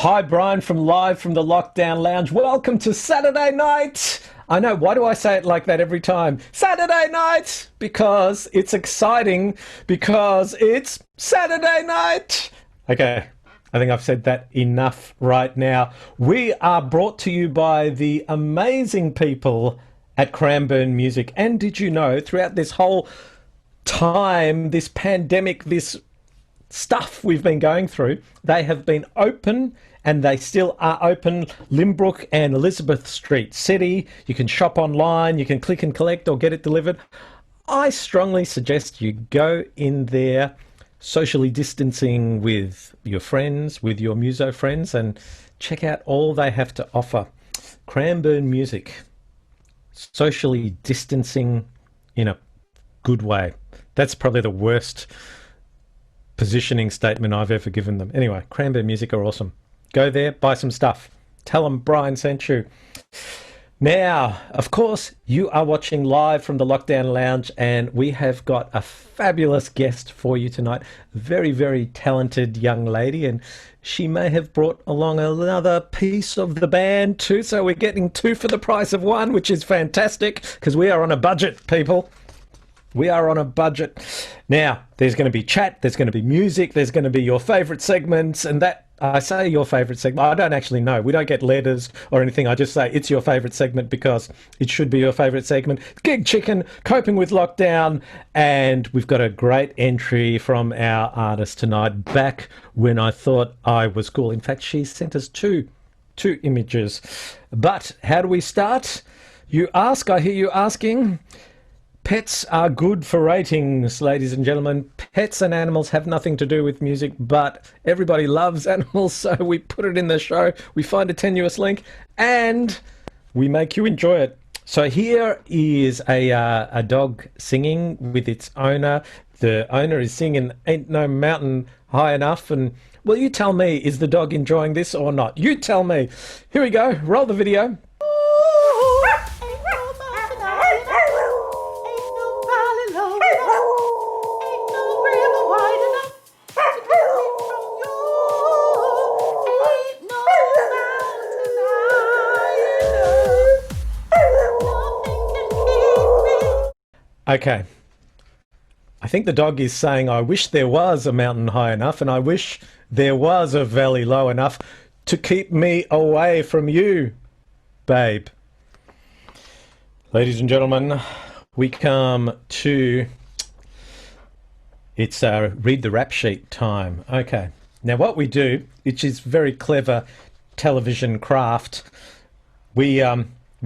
Hi, Brian from Live from the Lockdown Lounge. Welcome to Saturday night. I know, why do I say it like that every time? Saturday night! Because it's exciting, because it's Saturday night! Okay, I think I've said that enough right now. We are brought to you by the amazing people at Cranbourne Music. And did you know, throughout this whole time, this pandemic, this stuff we've been going through, they have been open and they still are open. Limbrook and Elizabeth Street City. You can shop online, you can click and collect or get it delivered. I strongly suggest you go in there, socially distancing with your friends, with your muso friends, and check out all they have to offer. Cranbourne Music, socially distancing in a good way. That's probably the worst positioning statement I've ever given them. Anyway, Cranbourne Music are awesome. Go there, buy some stuff. Tell them Brian sent you. Now, of course, you are watching Live from the Lockdown Lounge, and we have got a fabulous guest for you tonight. A very, very talented young lady, and she may have brought along another piece of the band too, so we're getting two for the price of one, which is fantastic, because we are on a budget, people. We are on a budget. Now, there's going to be chat, there's going to be music, there's going to be your favourite segments, and that, I say your favourite segment, I don't actually know. We don't get letters or anything. I just say it's your favourite segment because it should be your favourite segment. Gig Chicken, Coping with Lockdown, and we've got a great entry from our artist tonight, back when I thought I was cool. In fact, she sent us two images. But how do we start? You ask, I hear you asking. Pets are good for ratings, ladies and gentlemen. Pets and animals have nothing to do with music, but everybody loves animals, so we put it in the show. We find a tenuous link, and we make you enjoy it. So here is a dog singing with its owner. The owner is singing Ain't No Mountain High Enough, and, well, you tell me, is the dog enjoying this or not? You tell me. Here we go. Roll the video. Okay, I think the dog is saying, I wish there was a mountain high enough and I wish there was a valley low enough to keep me away from you, babe. Ladies and gentlemen, we come to, it's read the rap sheet time. Okay, now what we do, which is very clever television craft, we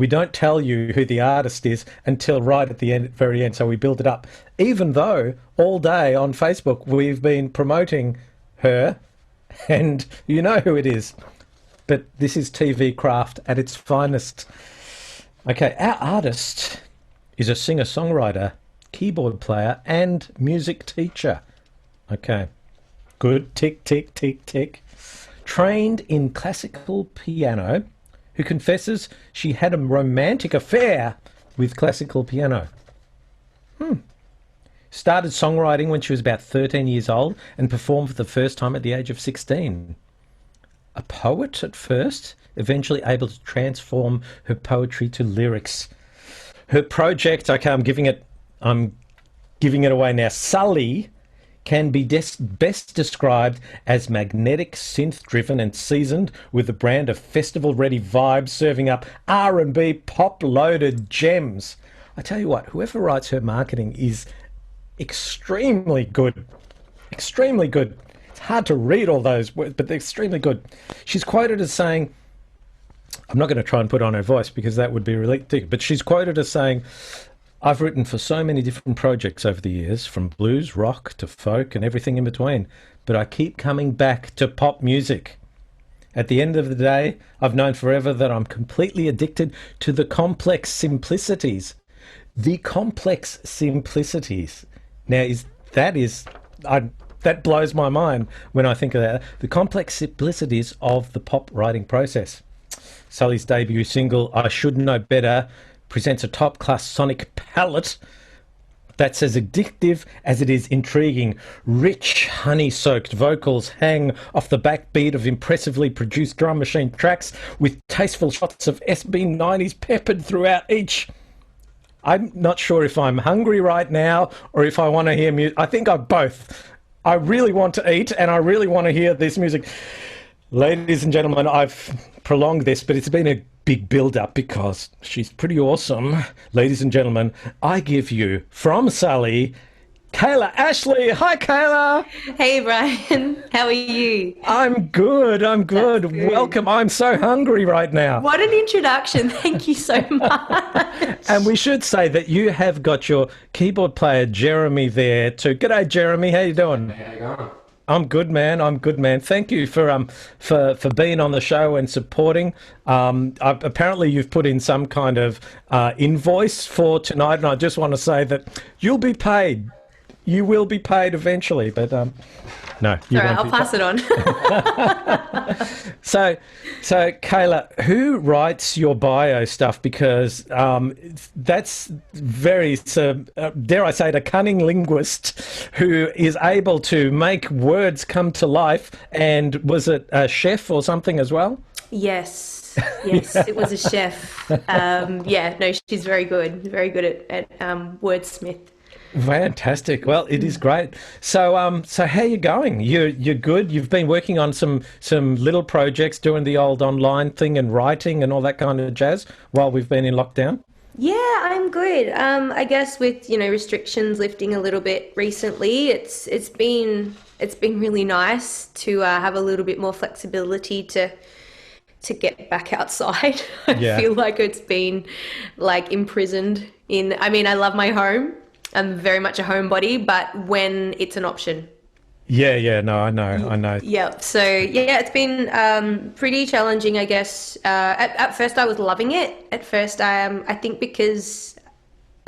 don't tell you who the artist is until right at the end, very end, so we build it up. Even though all day on Facebook we've been promoting her, and you know who it is. But this is TV craft at its finest. Okay, our artist is a singer-songwriter, keyboard player, and music teacher. Okay, good, tick, tick, tick, tick. Trained in classical piano, who confesses she had a romantic affair with classical piano. Started songwriting when she was about 13 years old and performed for the first time at the age of 16. A poet at first, eventually able to transform her poetry to lyrics. Her project, okay, I'm giving it away now. Sully can be best described as magnetic, synth-driven and seasoned with a brand of festival-ready vibes, serving up R&B pop-loaded gems. I tell you what, whoever writes her marketing is extremely good. Extremely good. It's hard to read all those words, but they're extremely good. She's quoted as saying, I'm not going to try and put on her voice because that would be really thick, but she's quoted as saying, I've written for so many different projects over the years, from blues, rock to folk and everything in between, but I keep coming back to pop music. At the end of the day, I've known forever that I'm completely addicted to the complex simplicities. The complex simplicities. Now, that blows my mind when I think of that. The complex simplicities of the pop writing process. Sully's debut single, I Should Know Better, presents a top-class sonic palette that's as addictive as it is intriguing. Rich, honey-soaked vocals hang off the backbeat of impressively produced drum machine tracks with tasteful shots of SB90s peppered throughout each. I'm not sure if I'm hungry right now or if I want to hear music. I think I both. I really want to eat and I really want to hear this music. Ladies and gentlemen, I've prolonged this, but it's been a big build-up because she's pretty awesome. Ladies and gentlemen, I give you, from Sully, Cailah Ashlee. Hi, Cailah. Hey, Brian. How are you? I'm good. Welcome. I'm so hungry right now. What an introduction. Thank you so much. And we should say that you have got your keyboard player, Jeremy, there too. G'day, Jeremy. How you doing? How you going? I'm good, man. Thank you for being on the show and supporting. Apparently, you've put in some kind of invoice for tonight, and I just want to say that you'll be paid. You will be paid eventually, but no, you won't. I'll pass it on. So, Cailah, who writes your bio stuff? Because that's very, dare I say it, a cunning linguist who is able to make words come to life. And was it a chef or something as well? Yes, it was a chef. She's very good at wordsmith. Fantastic. Well, it is great. So how are you going? You're good. You've been working on some little projects, doing the old online thing and writing and all that kind of jazz while we've been in lockdown. Yeah, I'm good. I guess with restrictions lifting a little bit recently, it's been really nice to have a little bit more flexibility to get back outside. I feel like it's been like imprisoned in. I mean, I love my home. I'm very much a homebody, but when it's an option. No, I know. Yeah, so it's been pretty challenging, I guess. At first I was loving it. At first I think because,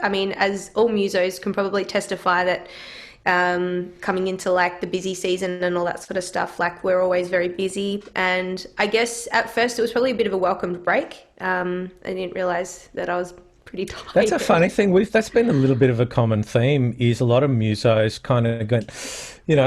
I mean, as all musos can probably testify that coming into like the busy season and all that sort of stuff, like we're always very busy. And I guess at first it was probably a bit of a welcomed break. I didn't realize that I was pretty tired. That's a funny thing. That's been a little bit of a common theme, is a lot of musos kind of go,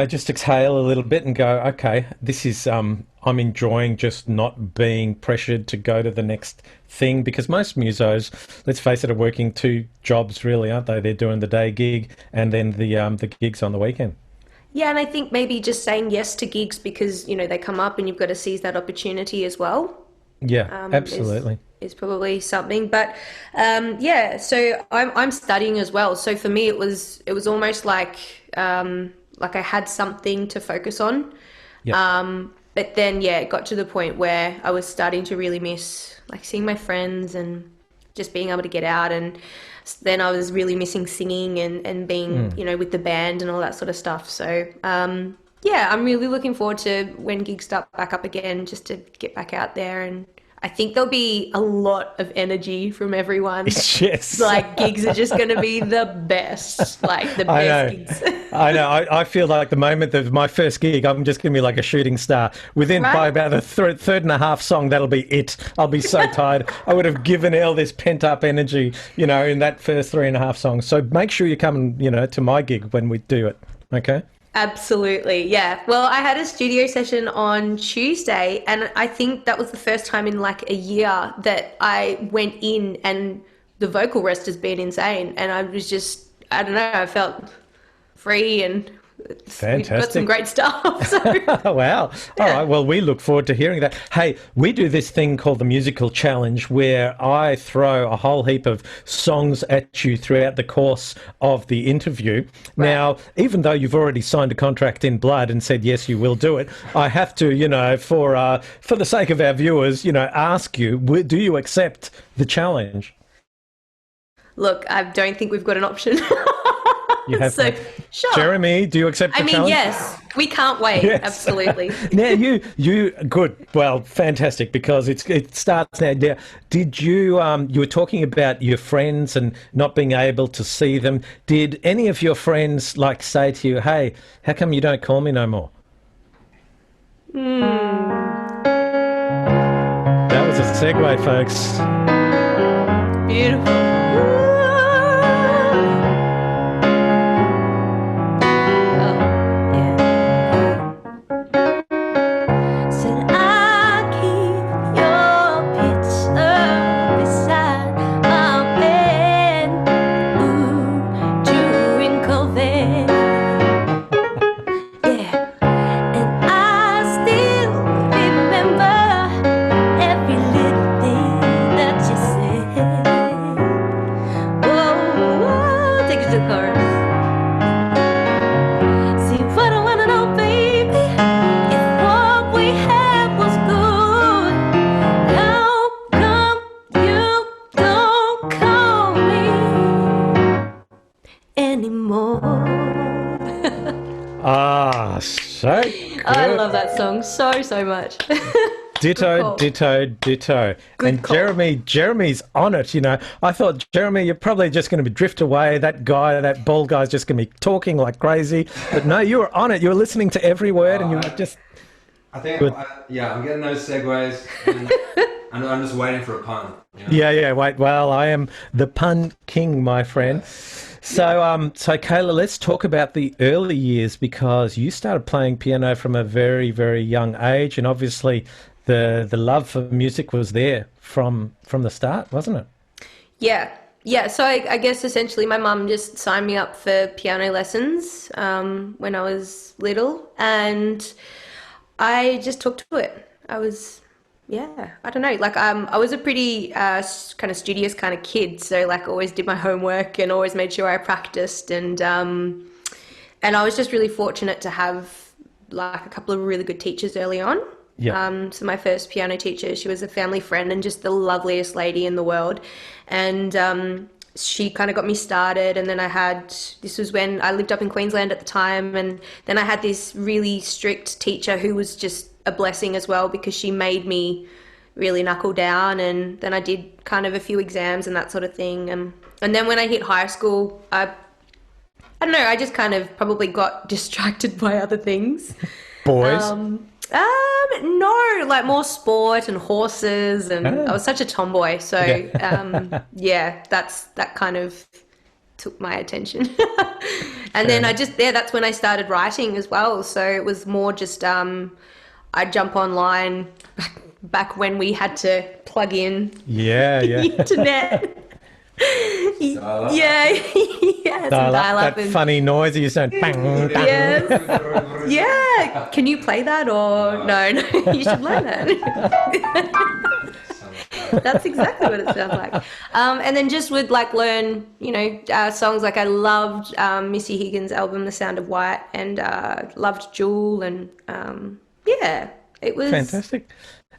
just exhale a little bit and go, okay, this is, I'm enjoying just not being pressured to go to the next thing, because most musos, let's face it, are working two jobs really, aren't they? They're doing the day gig and then the gigs on the weekend. Yeah, and I think maybe just saying yes to gigs because, they come up and you've got to seize that opportunity as well. Yeah, absolutely. Is probably something, but so I'm studying as well. So for me, it was almost like I had something to focus on. Yep. But then it got to the point where I was starting to really miss like seeing my friends and just being able to get out. And then I was really missing singing and being with the band and all that sort of stuff. So I'm really looking forward to when gigs start back up again, just to get back out there. And I think there'll be a lot of energy from everyone. Yes. Like gigs are just going to be the best, like the best gigs. I know. I feel like the moment of my first gig, I'm just going to be like a shooting star. By about the third and a half song, that'll be it. I'll be so tired. I would have given all this pent up energy, in that first 3.5 songs. So make sure you come, to my gig when we do it. Okay. Absolutely. Yeah. Well, I had a studio session on Tuesday, and I think that was the first time in like a year that I went in and the vocal rest has been insane. And I was just, I don't know, I felt free and fantastic. We've got some great stuff. So. Wow. All right. Well, we look forward to hearing that. Hey, we do this thing called the Musical Challenge where I throw a whole heap of songs at you throughout the course of the interview. Right. Now, even though you've already signed a contract in blood and said, yes, you will do it, I have to, for the sake of our viewers, ask you, do you accept the challenge? Look, I don't think we've got an option. You have so, sure. Jeremy, do you accept the challenge? Yes, we can't wait. Yes. Absolutely. Now, you good. Well, fantastic, because it starts now. Did you you were talking about your friends and not being able to see them. Did any of your friends say to you, "Hey, how come you don't call me no more?" That was a segue, folks. So I good. love that song so much. Good Ditto, call. ditto, ditto. Good And call. Jeremy's on it, you know. I thought, Jeremy, you're probably just going to be drift away. That guy, that bald guy's just going to be talking like crazy. But no, you were on it. You were listening to every word and you were just I think, good. yeah, I'm getting those segues, and I'm just waiting for a pun. You know? Yeah, yeah, wait. Well, I am the pun king, my friend. So Cailah, let's talk about the early years because you started playing piano from a very, very young age, and obviously the love for music was there from the start, wasn't it? Yeah. Yeah. So I guess essentially my mum just signed me up for piano lessons when I was little, and I just took to it. Yeah, I don't know. Like, I was a pretty kind of studious kind of kid, so like always did my homework and always made sure I practiced, and I was just really fortunate to have like a couple of really good teachers early on. Yeah. So my first piano teacher, she was a family friend and just the loveliest lady in the world, and she kind of got me started. And then this was when I lived up in Queensland at the time, and then I had this really strict teacher who was just a blessing as well because she made me really knuckle down, and then I did kind of a few exams and that sort of thing. And then when I hit high school, I don't know, I just kind of probably got distracted by other things. Boys. No, like more sport and horses, and I Ah, was such a tomboy, so yeah. yeah, that kind of took my attention. And Fair then enough. that's when I started writing as well. So it was more just I'd jump online back when we had to plug in Yeah, the yeah. internet. Dial up. Yeah, yeah, some Dial up dial up that and funny noise you sound bang, bang. yes. Yeah. Can you play that or no? No, you should learn that. That's exactly what it sounds like. And then just would like learn, songs like I loved Missy Higgins' album, The Sound of White, and loved Jewel, and yeah, it was Fantastic.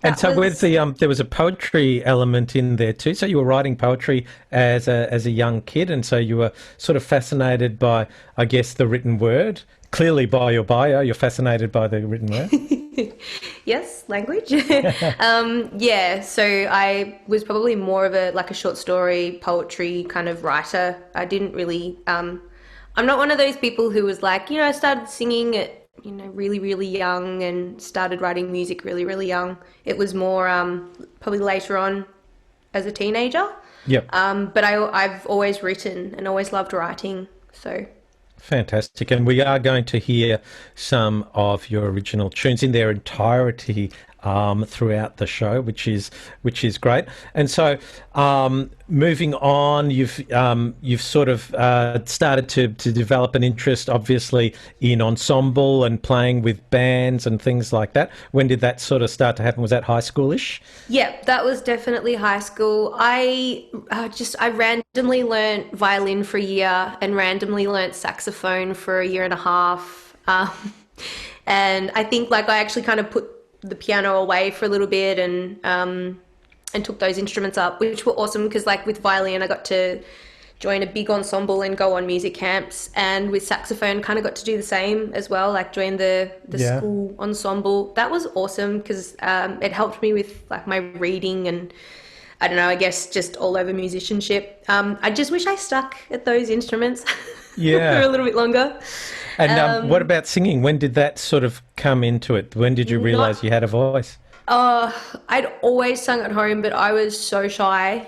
And that so where's was. there was a poetry element in there too. So you were writing poetry as a young kid, and so you were sort of fascinated by, I guess, the written word. Clearly by your bio, you're fascinated by the written word. Yes, language. Yeah, so I was probably more of a short story poetry kind of writer. I didn't really I'm not one of those people who was like, I started singing at, really, really young and started writing music really, really young. It was more probably later on as a teenager. Yep. But I've always written and always loved writing. So Fantastic. And we are going to hear some of your original tunes in their entirety throughout the show, which is great. And so, moving on, you've sort of started to develop an interest, obviously, in ensemble and playing with bands and things like that. When did that sort of start to happen? Was that high schoolish? yeah, that was definitely high school. I randomly learnt violin for a year and randomly learnt saxophone for a year and a half. And I think like I actually kind of put the piano away for a little bit and took those instruments up, which were awesome because like with violin I got to join a big ensemble and go on music camps, and with saxophone kind of got to do the same as well, like join the Yeah. school ensemble. That was awesome because it helped me with like my reading and I don't know, I guess just all over musicianship. I just wish I stuck at those instruments for Yeah. a little bit longer. And what Um, about singing? When did that sort of come into it? When did you not realize you had a voice? I'd always sung at home, but I was so shy.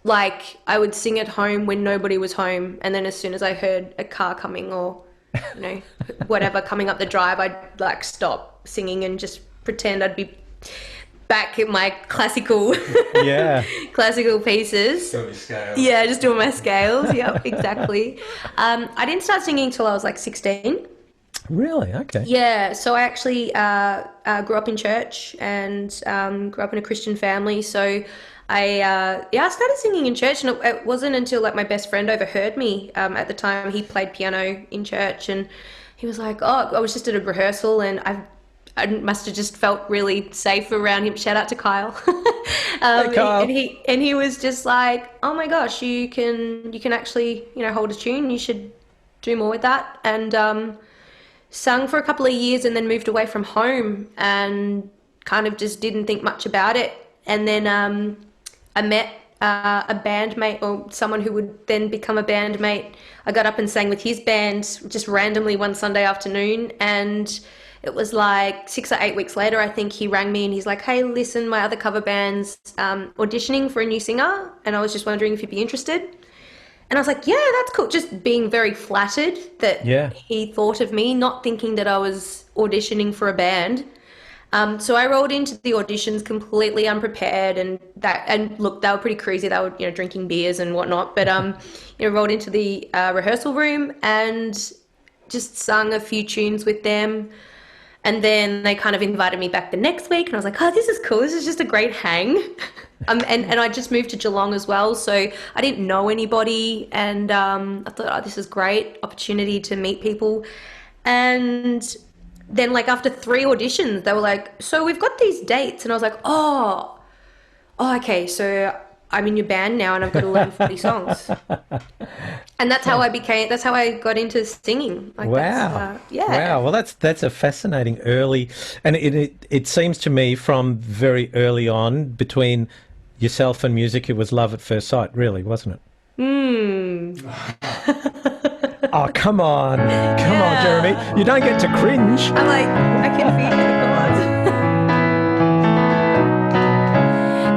Like I would sing at home when nobody was home, and then as soon as I heard a car coming or, you know, whatever coming up the drive, I'd like stop singing and just pretend I'd be back in my classical Yeah. classical pieces. Got me scale. Yeah, just doing my scales. Yep, exactly. I didn't start singing till I was like 16. Really? Okay. Yeah, so I actually grew up in church and grew up in a Christian family. So I started singing in church, and it wasn't until like my best friend overheard me. At the time, he played piano in church, and he was like, "Oh, I was just at a rehearsal, and I must have just felt really safe around him." Shout out to Kyle. Hey, And Kyle. he was just like, "Oh my gosh, you can actually hold a tune. You should do more with that." And sung for a couple of years and then moved away from home and kind of just didn't think much about it. And then I met a bandmate, or someone who would then become a bandmate. I got up and sang with his band just randomly one Sunday afternoon, and it was like 6 or 8 weeks later, I think, he rang me and he's like, hey, listen, my other cover band's auditioning for a new singer, and I was just wondering if you'd be interested. And I was like, yeah, that's cool. Just being very flattered that he thought of me, not thinking that I was auditioning for a band. So I rolled into the auditions completely unprepared, and look, they were pretty crazy. They were, drinking beers and whatnot, but rolled into the rehearsal room and just sung a few tunes with them. And then they kind of invited me back the next week, and I was like, oh, this is cool. This is just a great hang. And I just moved to Geelong as well, so I didn't know anybody, and I thought, oh, this is great opportunity to meet people. And then, like, after 3 auditions, they were like, so we've got these dates. And I was like, oh, okay, so I'm in your band now and I've got to learn 40 songs. And that's how I got into singing. Like, wow. Yeah. Wow. Well, that's a fascinating early, and it seems to me from very early on, between yourself and music, it was love at first sight, really, wasn't it? Oh, come on, Jeremy. You don't get to cringe. I'm like, I can feel the chords.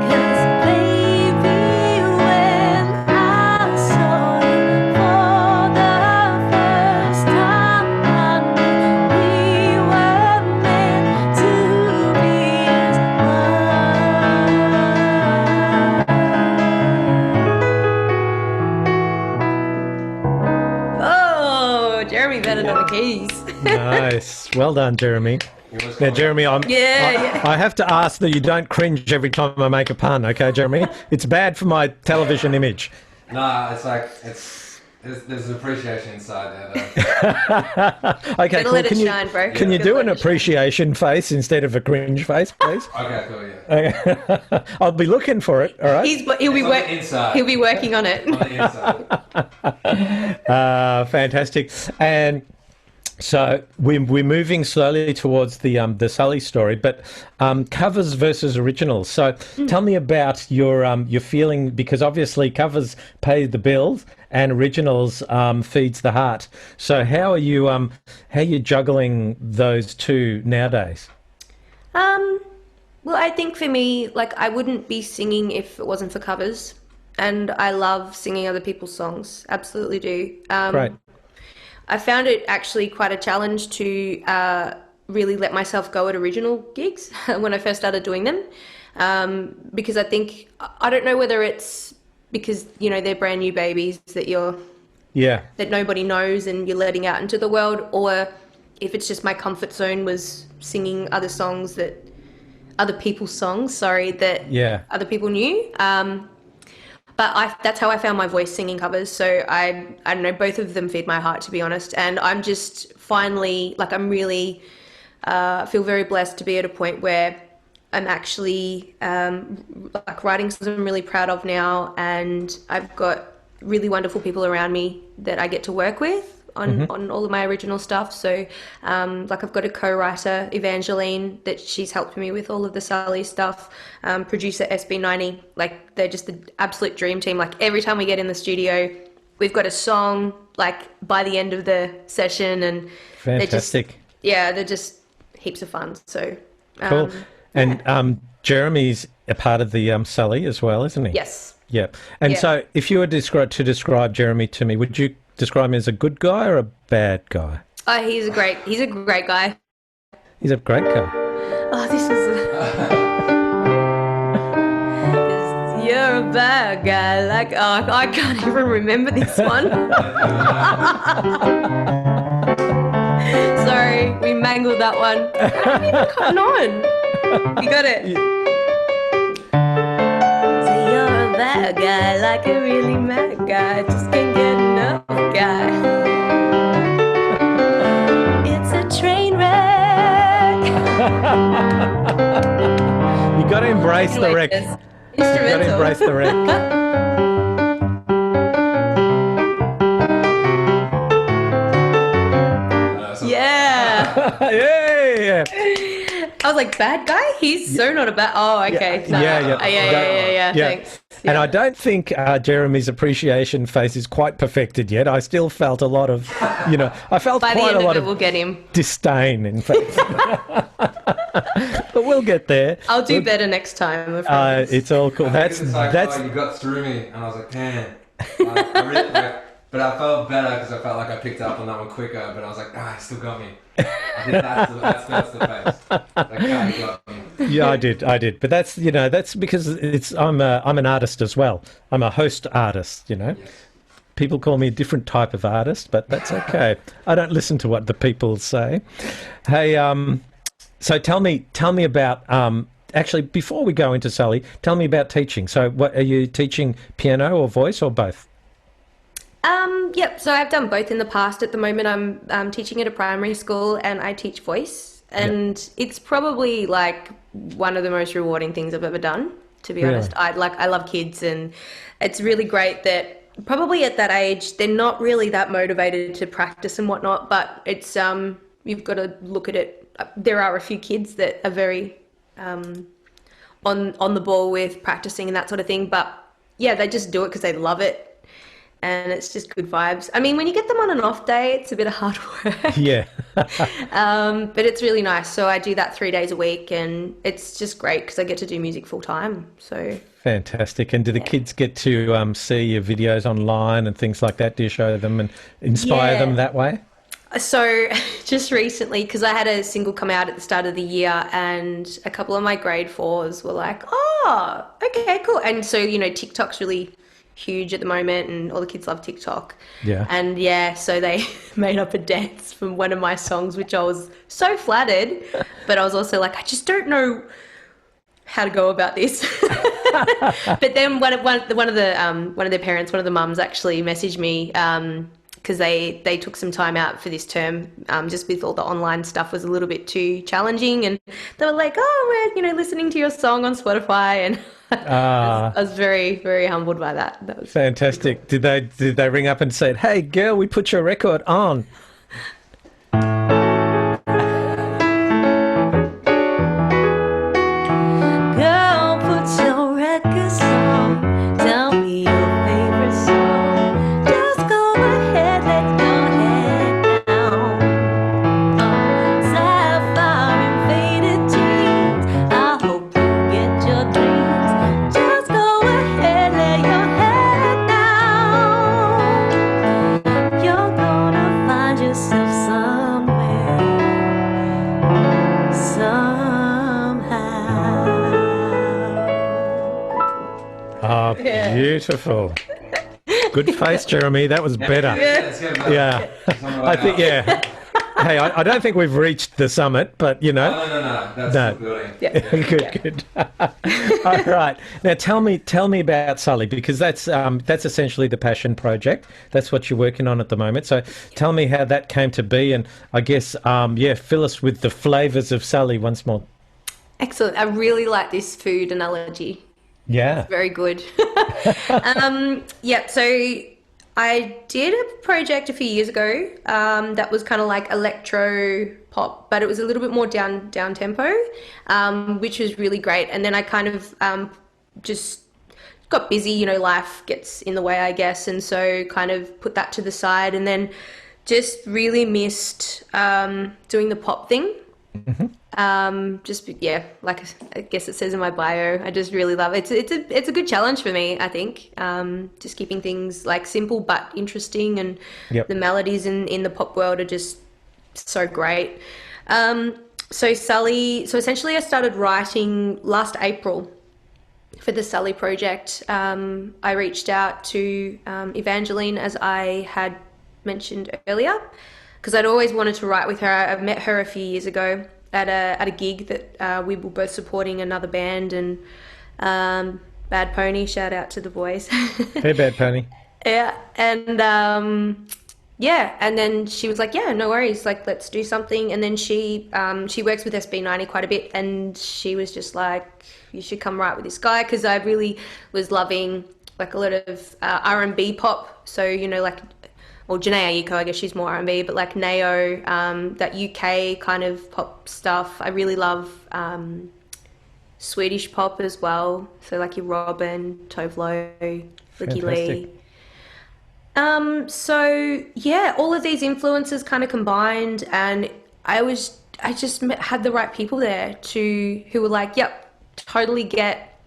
'Cause baby, when I saw you for the first time, I knew we were meant to be as one. Oh, Jeremy better than the keys. Nice. Well done, Jeremy. Now, Jeremy, I have to ask that you don't cringe every time I make a pun, okay, Jeremy? It's bad for my television image. Nah, it's like, there's an appreciation inside there, though. Okay, cool. Let it shine, bro. Can you do an appreciation face instead of a cringe face, please? Okay, cool, yeah. Okay. I'll be looking for it, all right? He'll be working on it. On the inside. Fantastic. And so we're moving slowly towards the Sully story, but covers versus originals. So tell me about your feeling, because obviously covers pay the bills and originals feeds the heart. So how are you juggling those two nowadays? Well, I think for me, like, I wouldn't be singing if it wasn't for covers, and I love singing other people's songs. Absolutely do. Great. I found it actually quite a challenge to really let myself go at original gigs when I first started doing them, because I think, I don't know whether it's because, they're brand new babies that that nobody knows and you're letting out into the world, or if it's just my comfort zone was singing other people's songs that other people knew. But that's how I found my voice, singing covers. So I don't know, both of them feed my heart, to be honest. And I'm just finally, like, I'm really feel very blessed to be at a point where I'm actually like writing songs I'm really proud of now, and I've got really wonderful people around me that I get to work with on all of my original stuff. So like, I've got a co-writer, Evangeline, that she's helped me with all of the Sully stuff. Producer SB90, like, they're just the absolute dream team. Like, every time we get in the studio, we've got a song, like, by the end of the session, and fantastic. they're just heaps of fun. So cool. And Jeremy's a part of the Sully as well, isn't he? Yes. Yeah. And so if you were to describe Jeremy to me, would you describe him as a good guy or a bad guy? Oh, he's a great guy. He's a great guy. Oh, this is... You're a bad guy. Like, oh, I can't even remember this one. Sorry, we mangled that one. I haven't even gotten on. You got it. So you're a bad guy, like a really mad guy. Just can't get enough guy. It's a train wreck. You got to embrace the wreck. You got to embrace the wreck. Yeah. Yeah. I was like, bad guy? He's so not a bad. Oh, okay. No. Yeah. Thanks. And Yeah. I don't think Jeremy's appreciation face is quite perfected yet. I still felt a lot of, I felt By the quite end a lot of it, of we'll get him. disdain, in fact. But we'll get there. I'll do better next time. I promise. It's all cool. It's like, oh, you got through me, and I was like, damn. I really, but I felt better because I felt like I picked up on that one quicker. But I was like, he still got me. I think that's the face. Like, he got me. Yeah, I did. But that's because I'm an artist as well. I'm a host artist. Yes. People call me a different type of artist, but that's okay. I don't listen to what the people say. Hey, so tell me about. Actually, before we go into Sully, tell me about teaching. So, what are you teaching? Piano or voice or both? Yep. So I've done both in the past. At the moment, I'm teaching at a primary school, and I teach voice, and it's probably like one of the most rewarding things I've ever done. To be honest, I love kids, and it's really great that probably at that age they're not really that motivated to practice and whatnot. But it's you've got to look at it. There are a few kids that are very on the ball with practicing and that sort of thing, but yeah, they just do it because they love it, and it's just good vibes. I mean, when you get them on an off day, it's a bit of hard work. Yeah. But it's really nice. So I do that 3 days a week, and it's just great because I get to do music full time. So Fantastic. And do the kids get to see your videos online and things like that? Do you show them and inspire them that way? So just recently, because I had a single come out at the start of the year, and a couple of my grade 4s were like, oh, okay, cool. And so, TikTok's really huge at the moment, and all the kids love TikTok. Yeah. And so they made up a dance from one of my songs, which I was so flattered, but I was also like, I just don't know how to go about this. But then one of their parents, one of the mums, actually messaged me because they took some time out for this term, just with all the online stuff was a little bit too challenging, and they were like, "Oh, we're listening to your song on Spotify," and I was very, very humbled by that. That was fantastic. Cool. Did they ring up and said, "Hey, girl, we put your record on"? Girl, put your records on. Tell me your favorite song. Just go ahead, let your head down. Sapphire and faded jeans. I hope you get your dreams. Just go ahead, let your head down. You're gonna find yourself somewhere, Oh, beautiful. Good face, Jeremy. That was better. Yeah. I think, Hey, I don't think we've reached the summit, but No. That's still building. Yeah. Good. All right. Now tell me about Sully, because that's essentially the passion project. That's what you're working on at the moment. So tell me how that came to be, and I guess fill us with the flavours of Sully once more. Excellent. I really like this food analogy. Yeah. Very good. So I did a project a few years ago that was kind of like electro pop, but it was a little bit more down tempo, which was really great. And then I kind of just got busy, life gets in the way, I guess, and so kind of put that to the side, and then just really missed doing the pop thing. Mm-hmm. Like I guess it says in my bio, I just really love it. It's a good challenge for me, I think. Just keeping things like simple but interesting, and the melodies in the pop world are just so great. So essentially I started writing last April for the Sully project. I reached out to Evangeline, as I had mentioned earlier, because I'd always wanted to write with her. I've met her a few years ago at a gig that we were both supporting another band, and Bad Pony, shout out to the boys. Hey, Bad Pony. Yeah, and and then she was like, yeah, no worries, like let's do something. And then she works with SB90 quite a bit, and she was just like, you should come write with this guy, because I really was loving like a lot of R&B pop, so like or Janae Aiko, I guess she's more R&B, but like Nao, that UK kind of pop stuff. I really love Swedish pop as well. So like your Robin, Tove Lo, Lykke Li. So yeah, all of these influences kind of combined, and I just had the right people there who were like, yep, totally get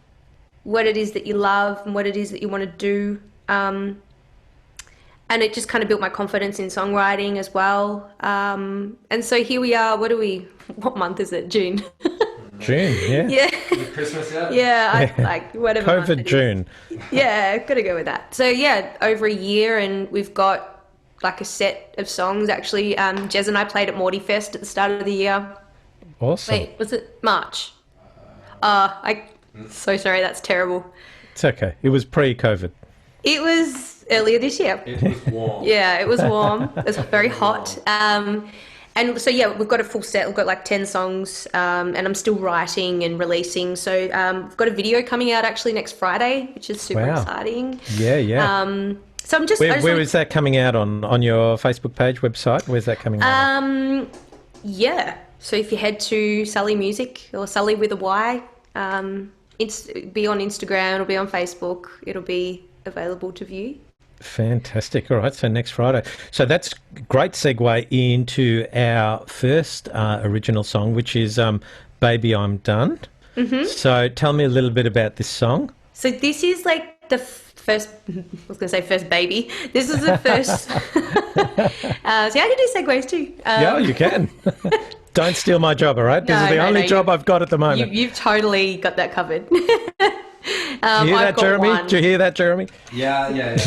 what it is that you love and what it is that you want to do. And it just kind of built my confidence in songwriting as well. And so here we are. What month is it? June. June, yeah. Yeah. Is it Christmas yet? Yeah, like whatever. month COVID it is. June. Yeah, gotta go with that. So yeah, over a year, and we've got like a set of songs. Actually, Jez and I played at Morty Fest at the start of the year. Awesome. Wait, was it March? So sorry, that's terrible. It's okay. It was pre-COVID. It was earlier this year. It was warm. Yeah, it was warm. It was very hot. And so, yeah, we've got a full set. We've got like 10 songs, and I'm still writing and releasing. So we've got a video coming out actually next Friday, which is super exciting. Yeah, yeah. So I'm just... Where is that coming out on your Facebook page, website? Where's that coming out? Yeah. So if you head to Sully Music, or Sully with a Y, be on Instagram, it'll be on Facebook. It'll be available to view. Fantastic. All right, so next Friday. So that's great segue into our first original song, which is Baby I'm Done. Mm-hmm. So tell me a little bit about this song. So this is like the first, I was going to say first baby. This is the first. See, I can do segues too. Yeah, you can. Don't steal my job, all right? This is the only job I've got at the moment. You've totally got that covered. Do you hear that, Jeremy? Do you hear that, Jeremy? Yeah. Yeah.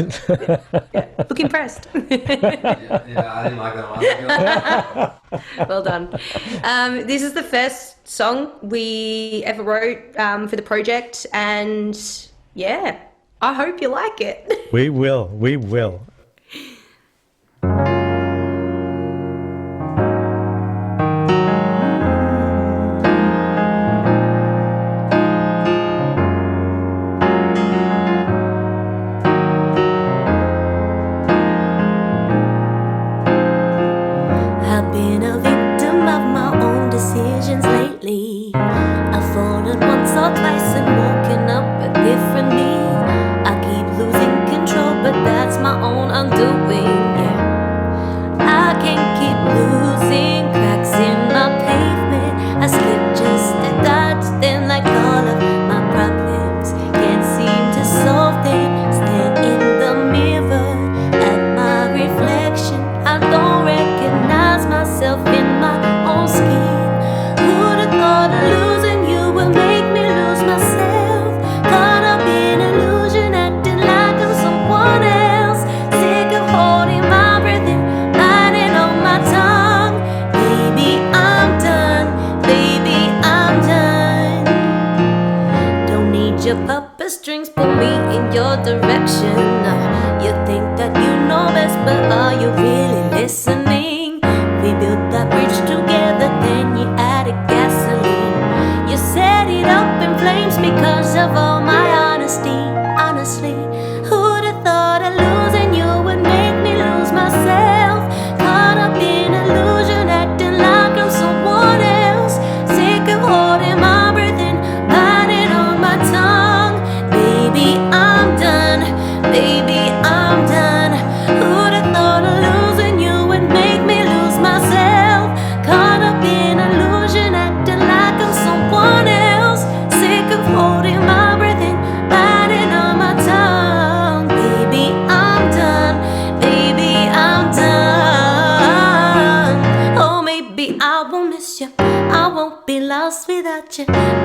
Look impressed. Yeah, I didn't like that one. Well done. This is the first song we ever wrote for the project, and yeah, I hope you like it. We will. We will.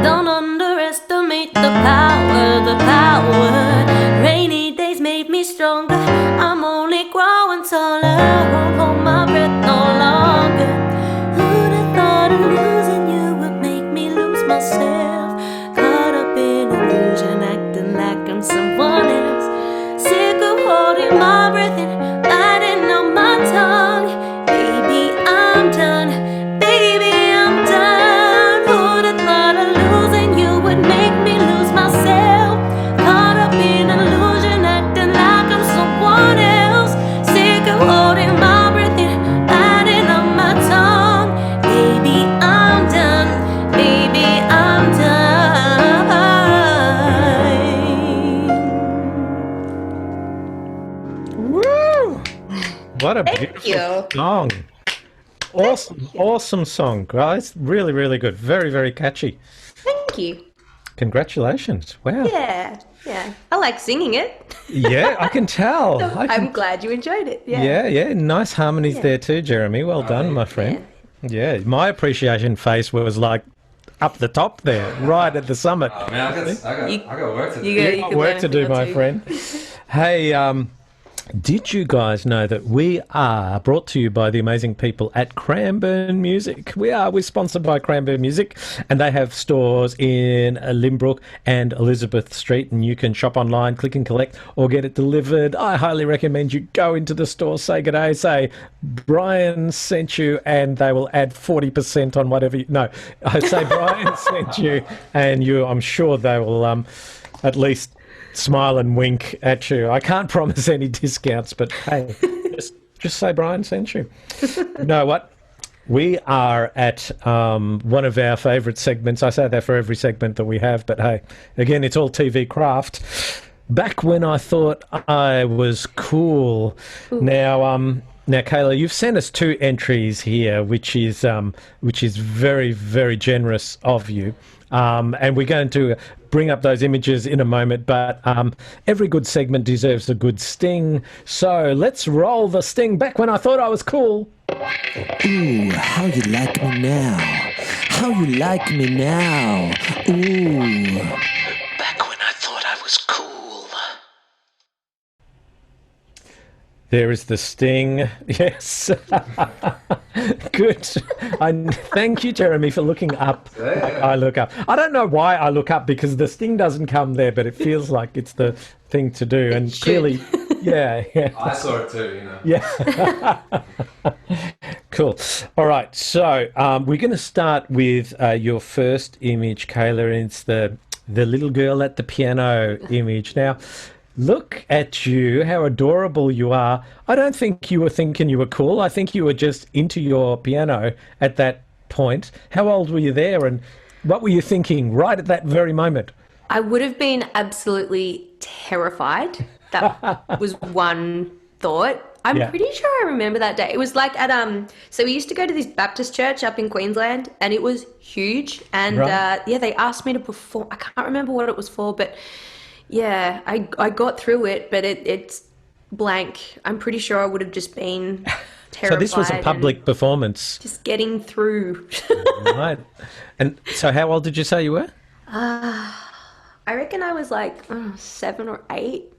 Don't underestimate the power. Rainy days made me stronger. I'm only growing taller. Won't hold my breath no longer. Who'd have thought of losing you would make me lose myself? Caught up in illusion, acting like I'm someone else. Sick of holding my breath and biting on my tongue. Baby, I'm done. Baby, I'm done. Who'd have thought of losing you would make me lose myself? Caught up in illusion, acting like I'm someone else. Sick of What a Thank beautiful you. song. Awesome song, guys. Really, really good. Very, very catchy. Thank you. Congratulations. Wow. Yeah. I like singing it. Yeah, I can tell. I'm glad you enjoyed it. Yeah. Nice harmonies there too, Jeremy. Well done, my friend. Yeah, my appreciation face was like up the top there, right at the summit. Oh man, I got work to do. You got work to do, my friend. Hey, did you guys know that we are brought to you by the amazing people at Cranbourne Music? We're sponsored by Cranbourne Music, and they have stores in Limbrook and Elizabeth Street, and you can shop online, click and collect, or get it delivered. I highly recommend you go into the store, say good day, say Brian sent you, and they will add 40% on whatever I say Brian sent you, and I'm sure they will at least smile and wink at you. I can't promise any discounts, but hey, just say Brian sent you. You know what? We are at one of our favourite segments. I say that for every segment that we have, but hey, again, it's all TV craft. Back when I thought I was cool. Now, Cailah, you've sent us 2 entries here, which is very, very generous of you. And we're going to bring up those images in a moment, but every good segment deserves a good sting. So let's roll the sting. Back when I thought I was cool. Ooh, how you like me now? How you like me now? Ooh. Back when I thought I was cool. There is the sting. Yes. Good. Thank you, Jeremy, for looking up. Like I look up. I don't know why I look up, because the sting doesn't come there, but it feels like it's the thing to do. And clearly, yeah. I saw it too, Yeah. Cool. All right. So we're going to start with your first image, Cailah, and it's the little girl at the piano image. Now, look at you, how adorable you are. I don't think you were thinking you were cool. I think you were just into your piano at that point. How old were you there, and what were you thinking right at that very moment? I would have been absolutely terrified. That was one thought. I'm pretty sure I remember that day. It was like at so we used to go to this Baptist church up in Queensland, and it was huge. And they asked me to perform. I can't remember what it was for, but yeah, I got through it, but it's blank. I'm pretty sure I would have just been terrified. So this was a public performance. Just getting through. Right. And so how old did you say you were? I reckon I was like 7 or 8.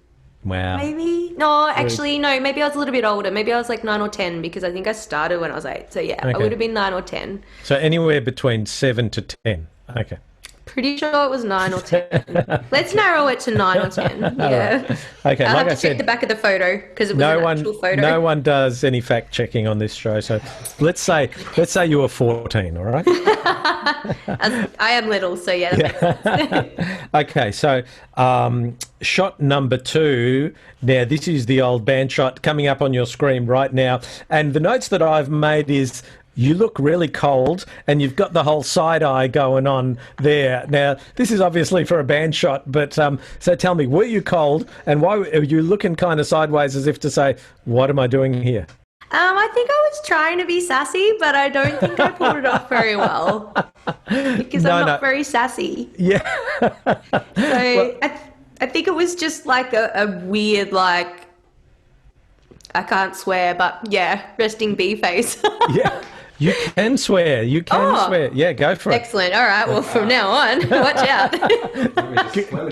Wow. Maybe. No, actually, no. Maybe I was a little bit older. Maybe I was like 9 or 10, because I think I started when I was 8. So yeah, I would have been 9 or 10. So anywhere between 7 to 10. Okay. Pretty sure it was 9 or 10. Let's narrow it to 9 or 10. Yeah. Okay. I'll Like have I to check said, the back of the photo, because it was an actual photo. no one does any fact checking on this show. So let's say you were 14. All right. I am little, so yeah. That makes sense. Okay. So shot number 2. Now this is the old band shot coming up on your screen right now, and the notes that I've made is, you look really cold, and you've got the whole side eye going on there. Now, this is obviously for a band shot, but so tell me, were you cold, and why were you looking kind of sideways as if to say, what am I doing here? I think I was trying to be sassy, but I don't think I pulled it off very well, because I'm not very sassy. Yeah. So I think it was just like a weird, like, I can't swear, but yeah, resting bee face. Yeah. You can swear. You can swear. Yeah, go for it. Excellent. All right. Well, from now on, watch out.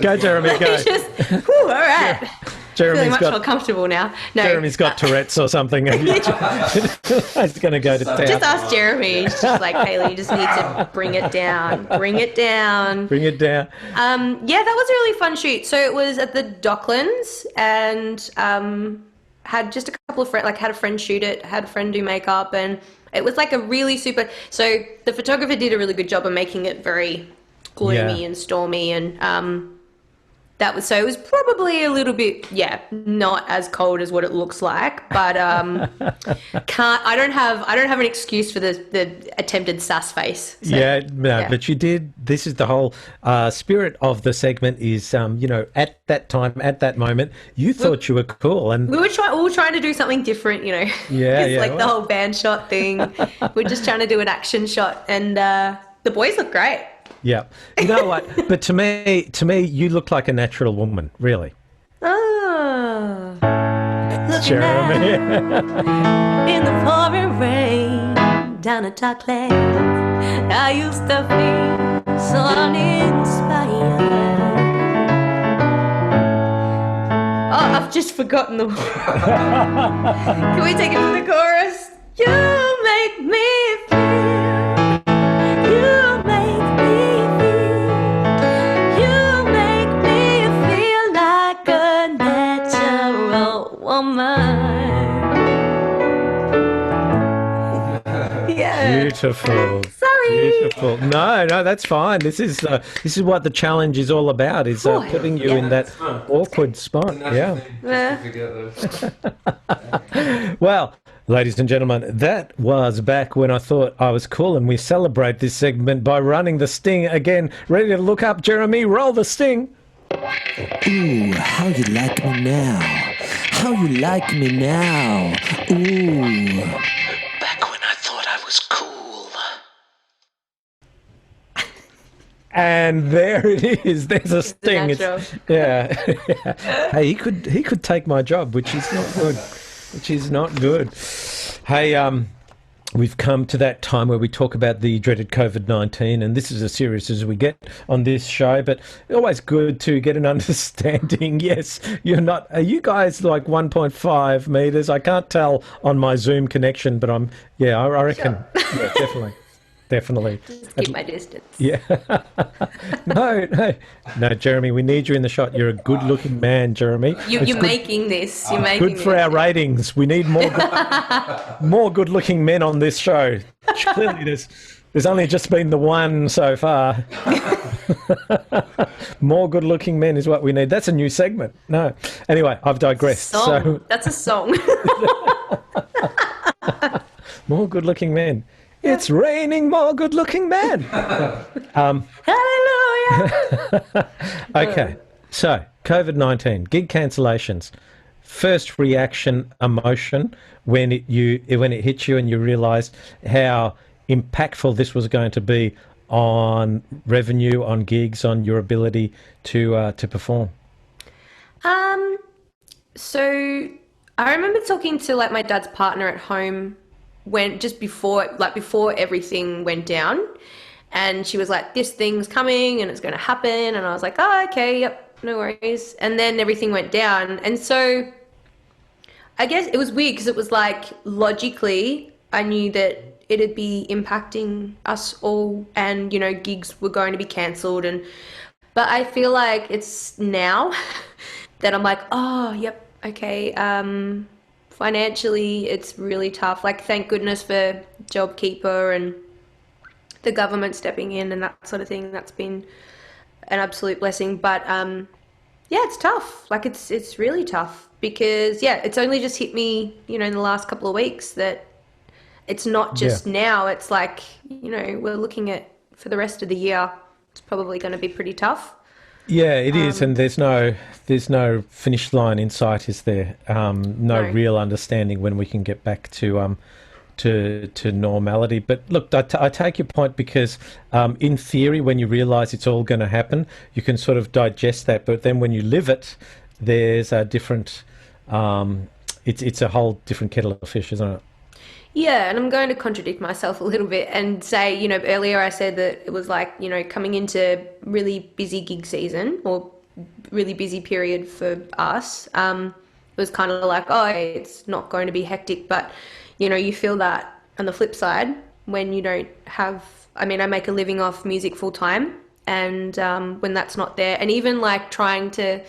Go, Jeremy, go. All right. Yeah. Jeremy's feeling much more comfortable now. No, Jeremy's got Tourette's or something. He's going to go to town. Just ask Jeremy. He's just like, Cailah, you just need to bring it down. Bring it down. Bring it down. Yeah, that was a really fun shoot. So it was at the Docklands, and had just a couple of friends, like had a friend shoot it, had a friend do makeup, and it was like a really super, so the photographer did a really good job of making it very gloomy and stormy, and so it was probably a little bit, not as cold as what it looks like, but I don't have an excuse for the attempted sus face. So, but you did. This is the whole spirit of the segment is, at that time, at that moment, you thought you were cool, and we were all trying to do something different, the whole band shot thing. We're just trying to do an action shot, and the boys look great. Yeah. You know what? But to me, you look like a natural woman, really. Oh. Jeremy. In the pouring rain, down a dark lane, I used to feel so uninspired. Oh, I've just forgotten the Can we take it to the chorus? You make me feel. You make me feel. You make me feel like a natural woman. Yeah. Beautiful. Sorry. Beautiful. No, that's fine. This is what the challenge is all about. Is putting you in that awkward spot. Yeah. Well, ladies and gentlemen, that was back when I thought I was cool, and we celebrate this segment by running the sting again. Ready to look up, Jeremy? Roll the sting. Ooh, how you like me now? How you like me now? Ooh. Back when I thought I was cool. And there it is. There's a sting. Yeah. Hey, he could take my job, which is not good. Which is not good. Hey, we've come to that time where we talk about the dreaded COVID-19, and this is as serious as we get on this show, but always good to get an understanding. Yes, are you guys like 1.5 meters? I can't tell on my Zoom connection, but I reckon, sure. Yeah, definitely. Just keep my distance. Yeah. No, Jeremy, we need you in the shot. You're a good-looking man, Jeremy. You're making this. You're making good for our ratings. We need more good-looking men on this show. Clearly, there's only just been the one so far. More good-looking men is what we need. That's a new segment. No. Anyway, I've digressed. So that's a song. More good-looking men. It's raining more good-looking men. Hallelujah. Okay, so COVID-19, gig cancellations. First reaction, emotion when it hit you and you realised how impactful this was going to be on revenue, on gigs, on your ability to perform. So I remember talking to my dad's partner at home before everything went down, and she was like, this thing's coming and it's going to happen, and I was like, oh, okay, yep, no worries. And then everything went down, and so I guess it was weird because it was like logically I knew that it'd be impacting us all, and gigs were going to be cancelled, but I feel like it's now that I'm like, oh, yep, okay, financially, it's really tough. Thank goodness for JobKeeper and the government stepping in and that sort of thing. That's been an absolute blessing. But it's tough. It's really tough because it's only just hit me, in the last couple of weeks that it's not just now. It's we're looking at for the rest of the year. It's probably going to be pretty tough. Yeah, it is, and there's no finish line in sight, is there? No real understanding when we can get back to normality. But look, I take your point because in theory, when you realise it's all going to happen, you can sort of digest that. But then when you live it, there's a different. It's a whole different kettle of fish, isn't it? Yeah, and I'm going to contradict myself a little bit and say, earlier I said that it was coming into really busy gig season or really busy period for us. It was kind of like, oh, it's not going to be hectic, but, you feel that on the flip side when you don't have, I make a living off music full time, and when that's not there, and even trying to,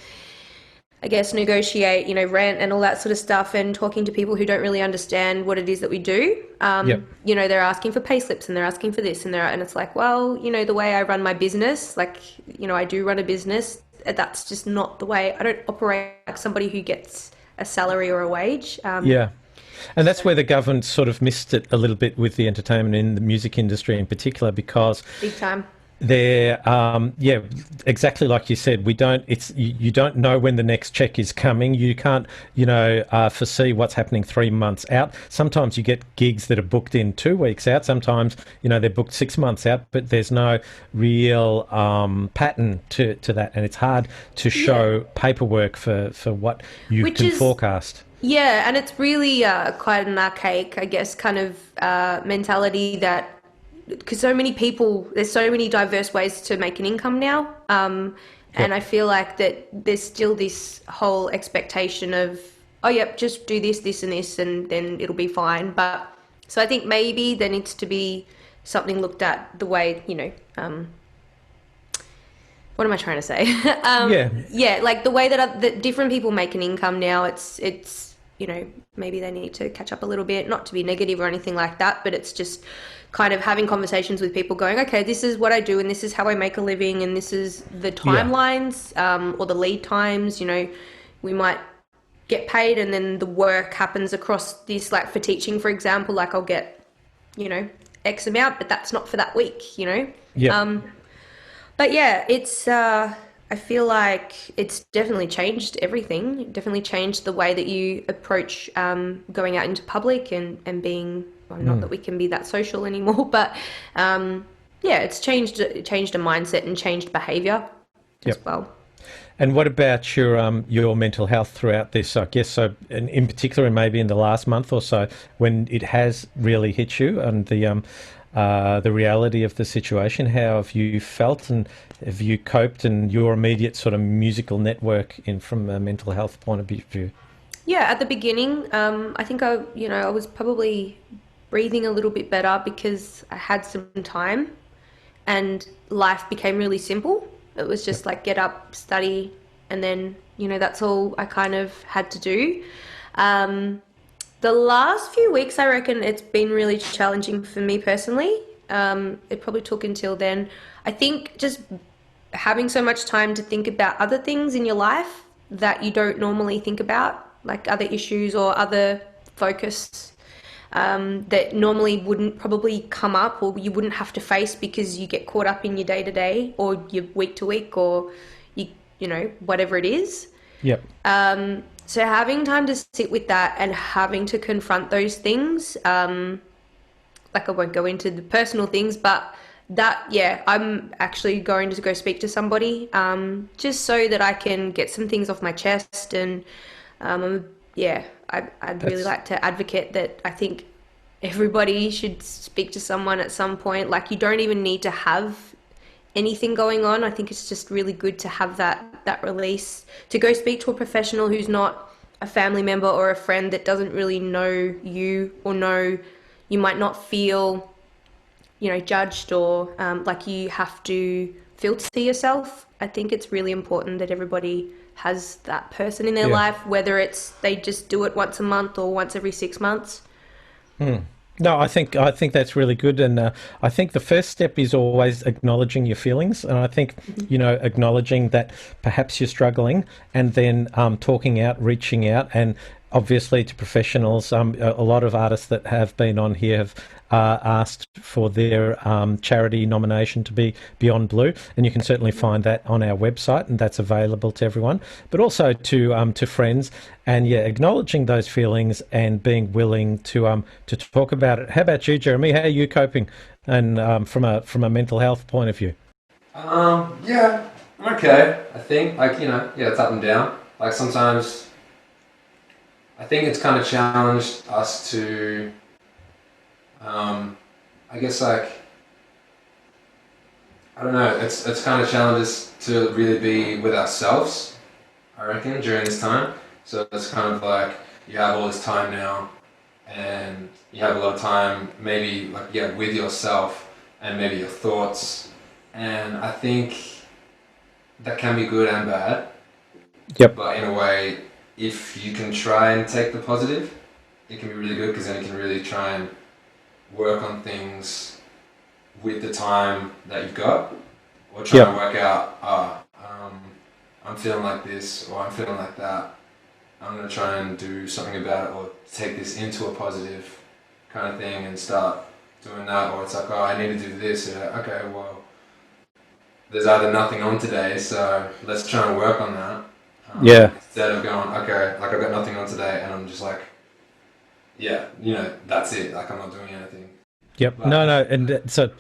I guess, negotiate, rent and all that sort of stuff, and talking to people who don't really understand what it is that we do. They're asking for pay slips and they're asking for this and it's like, well, the way I run my business, I do run a business. that's just not the way. I don't operate like somebody who gets a salary or a wage. Yeah. And that's where the government sort of missed it a little bit with the entertainment in the music industry in particular, because Big time. they're, yeah, exactly like you said, you don't know when the next check is coming. You can't, foresee what's happening 3 months out. Sometimes you get gigs that are booked in 2 weeks out. Sometimes, they're booked 6 months out, but there's no real pattern to that. And it's hard to show paperwork for what you Which can is forecast. Yeah, and it's really quite an archaic, I guess, kind of mentality that because there's so many diverse ways to make an income now, and I feel like that there's still this whole expectation of, oh, yep, just do this, this, and this, and then it'll be fine. But so I think maybe there needs to be something looked at the way, what am I trying to say? Yeah, like the way that different people make an income now, it's maybe they need to catch up a little bit, not to be negative or anything like that, but it's just kind of having conversations with people going, okay, this is what I do and this is how I make a living and this is the timelines or the lead times, we might get paid and then the work happens across this, like for teaching, for example, like I'll get, X amount, but that's not for that week, Yeah. But yeah, it's, I feel like it's definitely changed everything. It definitely changed the way that you approach going out into public and being, well, not that we can be that social anymore, but it's changed a mindset and changed behaviour as well. And what about your mental health throughout this? I guess so, and in particular, and maybe in the last month or so, when it has really hit you and the reality of the situation. How have you felt, and have you coped, and your immediate sort of musical network from a mental health point of view? Yeah, at the beginning, I think I was probably breathing a little bit better because I had some time and life became really simple. It was just like get up, study, and then, that's all I kind of had to do. The last few weeks, I reckon it's been really challenging for me personally. It probably took until then. I think just having so much time to think about other things in your life that you don't normally think about, like other issues or other focus that normally wouldn't probably come up or you wouldn't have to face because you get caught up in your day to day or your week to week or whatever it is. Yep. So having time to sit with that and having to confront those things, like I won't go into the personal things, but I'm actually going to go speak to somebody, just so that I can get some things off my chest. And I'd really like to advocate that I think everybody should speak to someone at some point. Like, you don't even need to have anything going on. I think it's just really good to have that release, to go speak to a professional who's not a family member or a friend that doesn't really know you or you might not feel, judged or like you have to filter yourself. I think it's really important that everybody has that person in their life, whether it's they just do it once a month or once every 6 months. No, I think that's really good, and I think the first step is always acknowledging your feelings, and I think acknowledging that perhaps you're struggling, and then talking out, reaching out, and obviously to professionals. A lot of artists that have been on here have asked for their charity nomination to be Beyond Blue, and you can certainly find that on our website, and that's available to everyone, but also to friends. And acknowledging those feelings and being willing to talk about it. How about you, Jeremy? How are you coping, and from a mental health point of view? I'm okay. I think it's up and down. Like sometimes, I think it's kind of challenged us to, I guess I don't know. It's kind of challenged us to really be with ourselves, I reckon, during this time. So it's kind of like you have all this time now, and you have a lot of time maybe with yourself and maybe your thoughts, and I think that can be good and bad. Yep. But in a way, if you can try and take the positive, it can be really good, because then you can really try and work on things with the time that you've got, or try and work out, I'm feeling like this or I'm feeling like that, I'm going to try and do something about it or take this into a positive kind of thing and start doing that. Or it's like, oh, I need to do this. And okay, well, there's either nothing on today, so let's try and work on that. Instead of going, okay, like I've got nothing on today and I'm just like, yeah, you know, that's it. Like I'm not doing anything. Yep. But, No, and it's a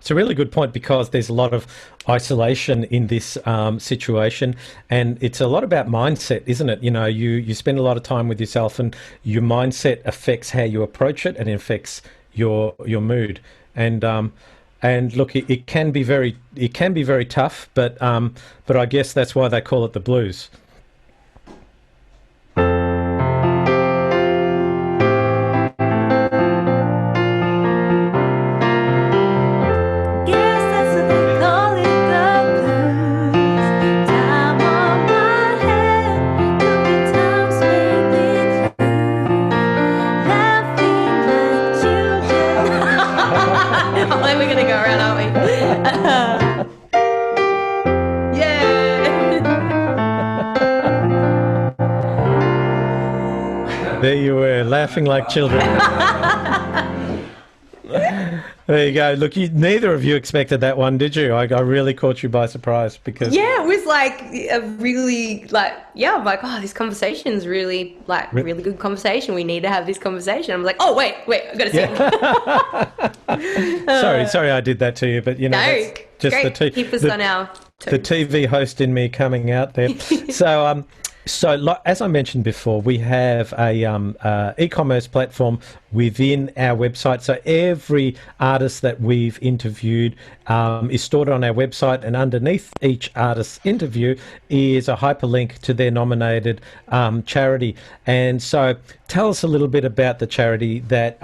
really good point, because there's a lot of isolation in this situation, and it's a lot about mindset, isn't it? You know, you spend a lot of time with yourself, and your mindset affects how you approach it, and it affects your mood. And look, it can be very tough, but I guess that's why they call it the blues. We're gonna go around, aren't we? Yeah. There you were, laughing like children. There you go. Look, neither of you expected that one, did you? I really caught you by surprise, because Yeah, it was like a really I'm like, oh, this conversation's really really good conversation. We need to have this conversation. I'm like, oh wait, I've got to sing. sorry, I did that to you, but you know, No, that's just great. the Keep us on our the TV host in me coming out there. So, as I mentioned before, we have a e-commerce platform within our website. So every artist that we've interviewed is stored on our website, and underneath each artist's interview is a hyperlink to their nominated charity. And so, tell us a little bit about the charity that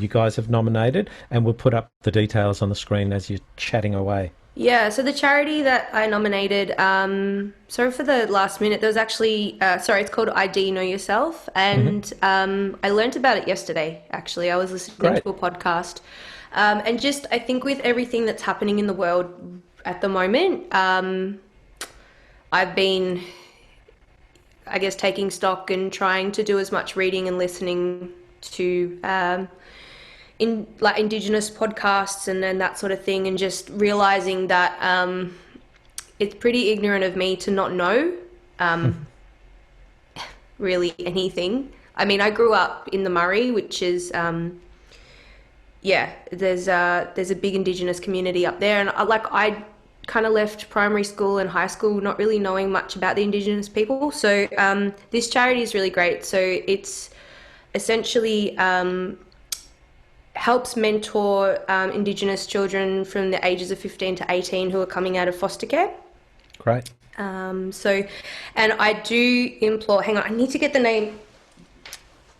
you guys have nominated, and we'll put up the details on the screen as you're chatting away. Yeah, so the charity that I nominated, sorry for the last minute, there was actually, it's called ID Know Yourself, and I learnt about it yesterday, actually. I was listening to a podcast, and just, I think with everything that's happening in the world at the moment, I've been, I guess, taking stock and trying to do as much reading and listening to Indigenous podcasts and that sort of thing, and just realizing that it's pretty ignorant of me to not know really anything. I mean, I grew up in the Murray, which is there's a big Indigenous community up there, and I kind of left primary school and high school not really knowing much about the Indigenous people. So this charity is really great. So it's essentially helps mentor Indigenous children from the ages of 15 to 18 who are coming out of foster care. Great. And I do implore, hang on, I need to get the name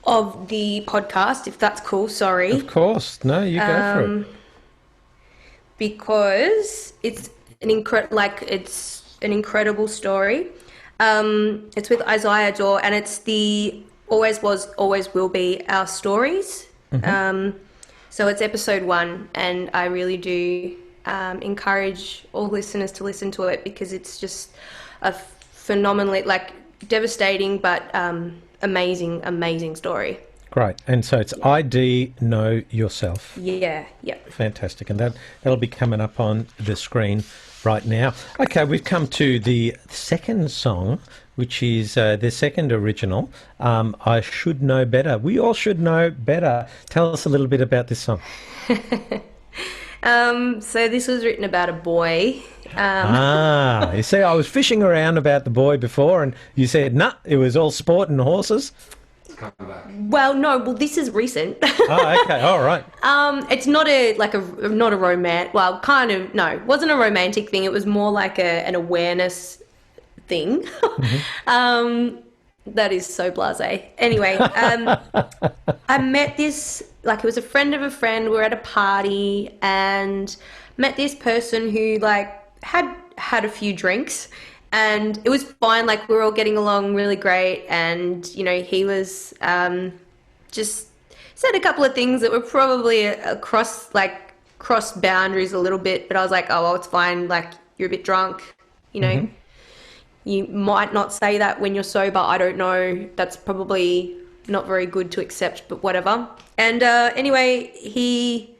of the podcast, if that's cool, sorry. Of course. No, you go for it. Because it's an incredible story. It's with Isaiah Dore, and it's the Always Was, Always Will Be Our Stories. So it's episode 1, and I really do encourage all listeners to listen to it, because it's just a phenomenally, devastating but amazing story. Great. And so it's ID Know Yourself. Yeah. Fantastic. And that'll be coming up on the screen right now. Okay, we've come to the second song, which is their second original, I Should Know Better. We all should know better. Tell us a little bit about this song. So this was written about a boy. You see, I was fishing around about the boy before, and you said, nah, it was all sport and horses. Well, this is recent. Oh, okay, all right. It's not not a romance. Well, kind of. No, it wasn't a romantic thing. It was more like an awareness thing. That is so blasé. Anyway, I met this, it was a friend of a friend. We were at a party and met this person who had a few drinks, and it was fine. We were all getting along really great, and he was just said a couple of things that were probably cross boundaries a little bit, but I was like, oh well, it's fine. You're a bit drunk, you might not say that when you're sober. I don't know. That's probably not very good to accept, but whatever. And anyway, he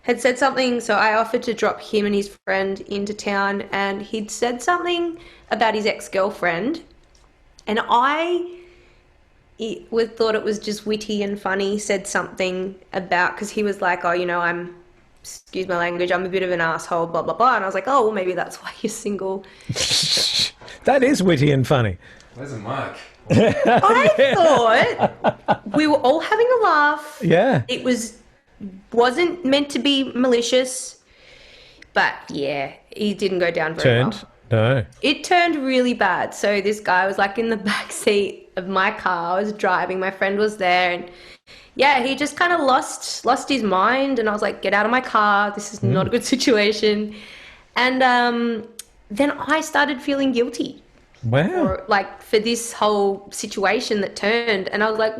had said something, so I offered to drop him and his friend into town, and he'd said something about his ex-girlfriend, and I thought it was just witty and funny, said something about, because he was like, oh, you know, excuse my language, I'm a bit of an asshole, blah, blah, blah, and I was like, oh, well, maybe that's why you're single. That is witty and funny. Where's the mic? I thought we were all having a laugh. Yeah. It wasn't meant to be malicious, but yeah, he didn't go down very well. No. It turned really bad. So this guy was like in the back seat of my car. I was driving. My friend was there, and yeah, he just kind of lost his mind. And I was like, "Get out of my car. This is not a good situation." And then I started feeling guilty. Wow. For this whole situation that turned, and I was like,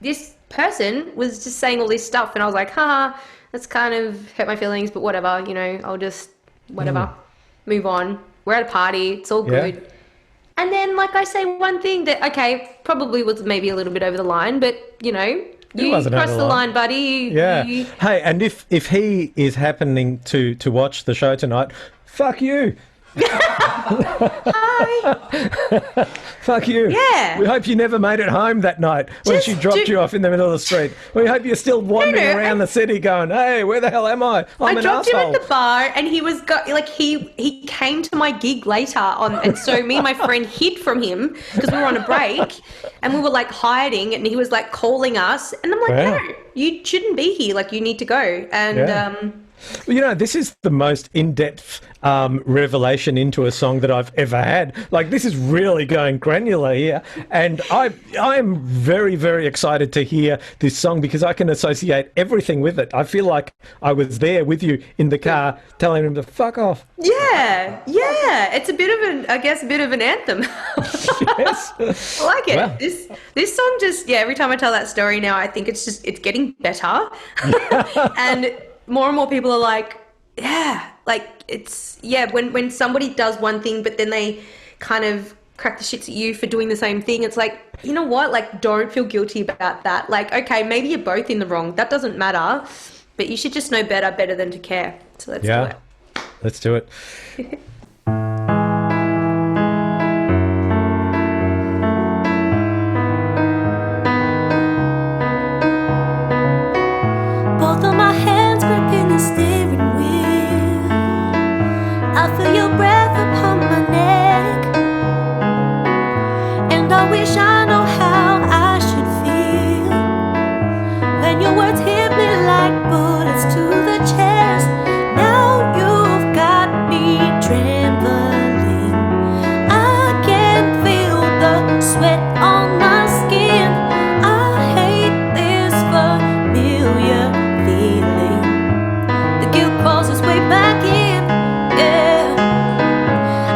this person was just saying all this stuff, and I was like, haha, that's kind of hurt my feelings, but whatever, you know, I'll just whatever, move on. We're at a party, it's all good. Yeah. And then like I say one thing that okay, probably was maybe a little bit over the line, but you know, you wasn't crossed over the the line, buddy. Yeah. You- Hey, and if he is happening to watch the show tonight, fuck you. Hi. Fuck you. Yeah. We hope you never made it home that night when she dropped you off in the middle of the street. We hope you're still wandering around the city going, hey, where the hell am I? I'm I an dropped asshole. him at the bar, and he was he came to my gig later and so me and my friend hid from him because we were on a break, and we were like hiding, and he was like calling us, and I'm like, Wow. no, you shouldn't be here. Like you need to go. And Yeah. Well, you know, this is the most in-depth revelation into a song that I've ever had. Like, this is really going granular here. And I am very, very excited to hear this song because I can associate everything with it. I feel like I was there with you in the car telling him to fuck off. yeah, it's a bit of an anthem. Yes. I like it. Wow. This song just every time I tell that story now, I think it's getting better. And more and more people are like, when somebody does one thing, but then they kind of crack the shits at you for doing the same thing. It's like, you know what? Like, don't feel guilty about that. Like, okay, maybe you're both in the wrong. That doesn't matter, but you should just know better than to care. So let's do it. Let's do it. Both of my hands gripping the steering wheel. I feel your breath upon my neck, and I wish I know how I should feel when your words hit me like bullets to the chest. Now you've got me trembling. I can feel the sweat on my skin. I hate this familiar feeling. The guilt crawls its way back in. Yeah,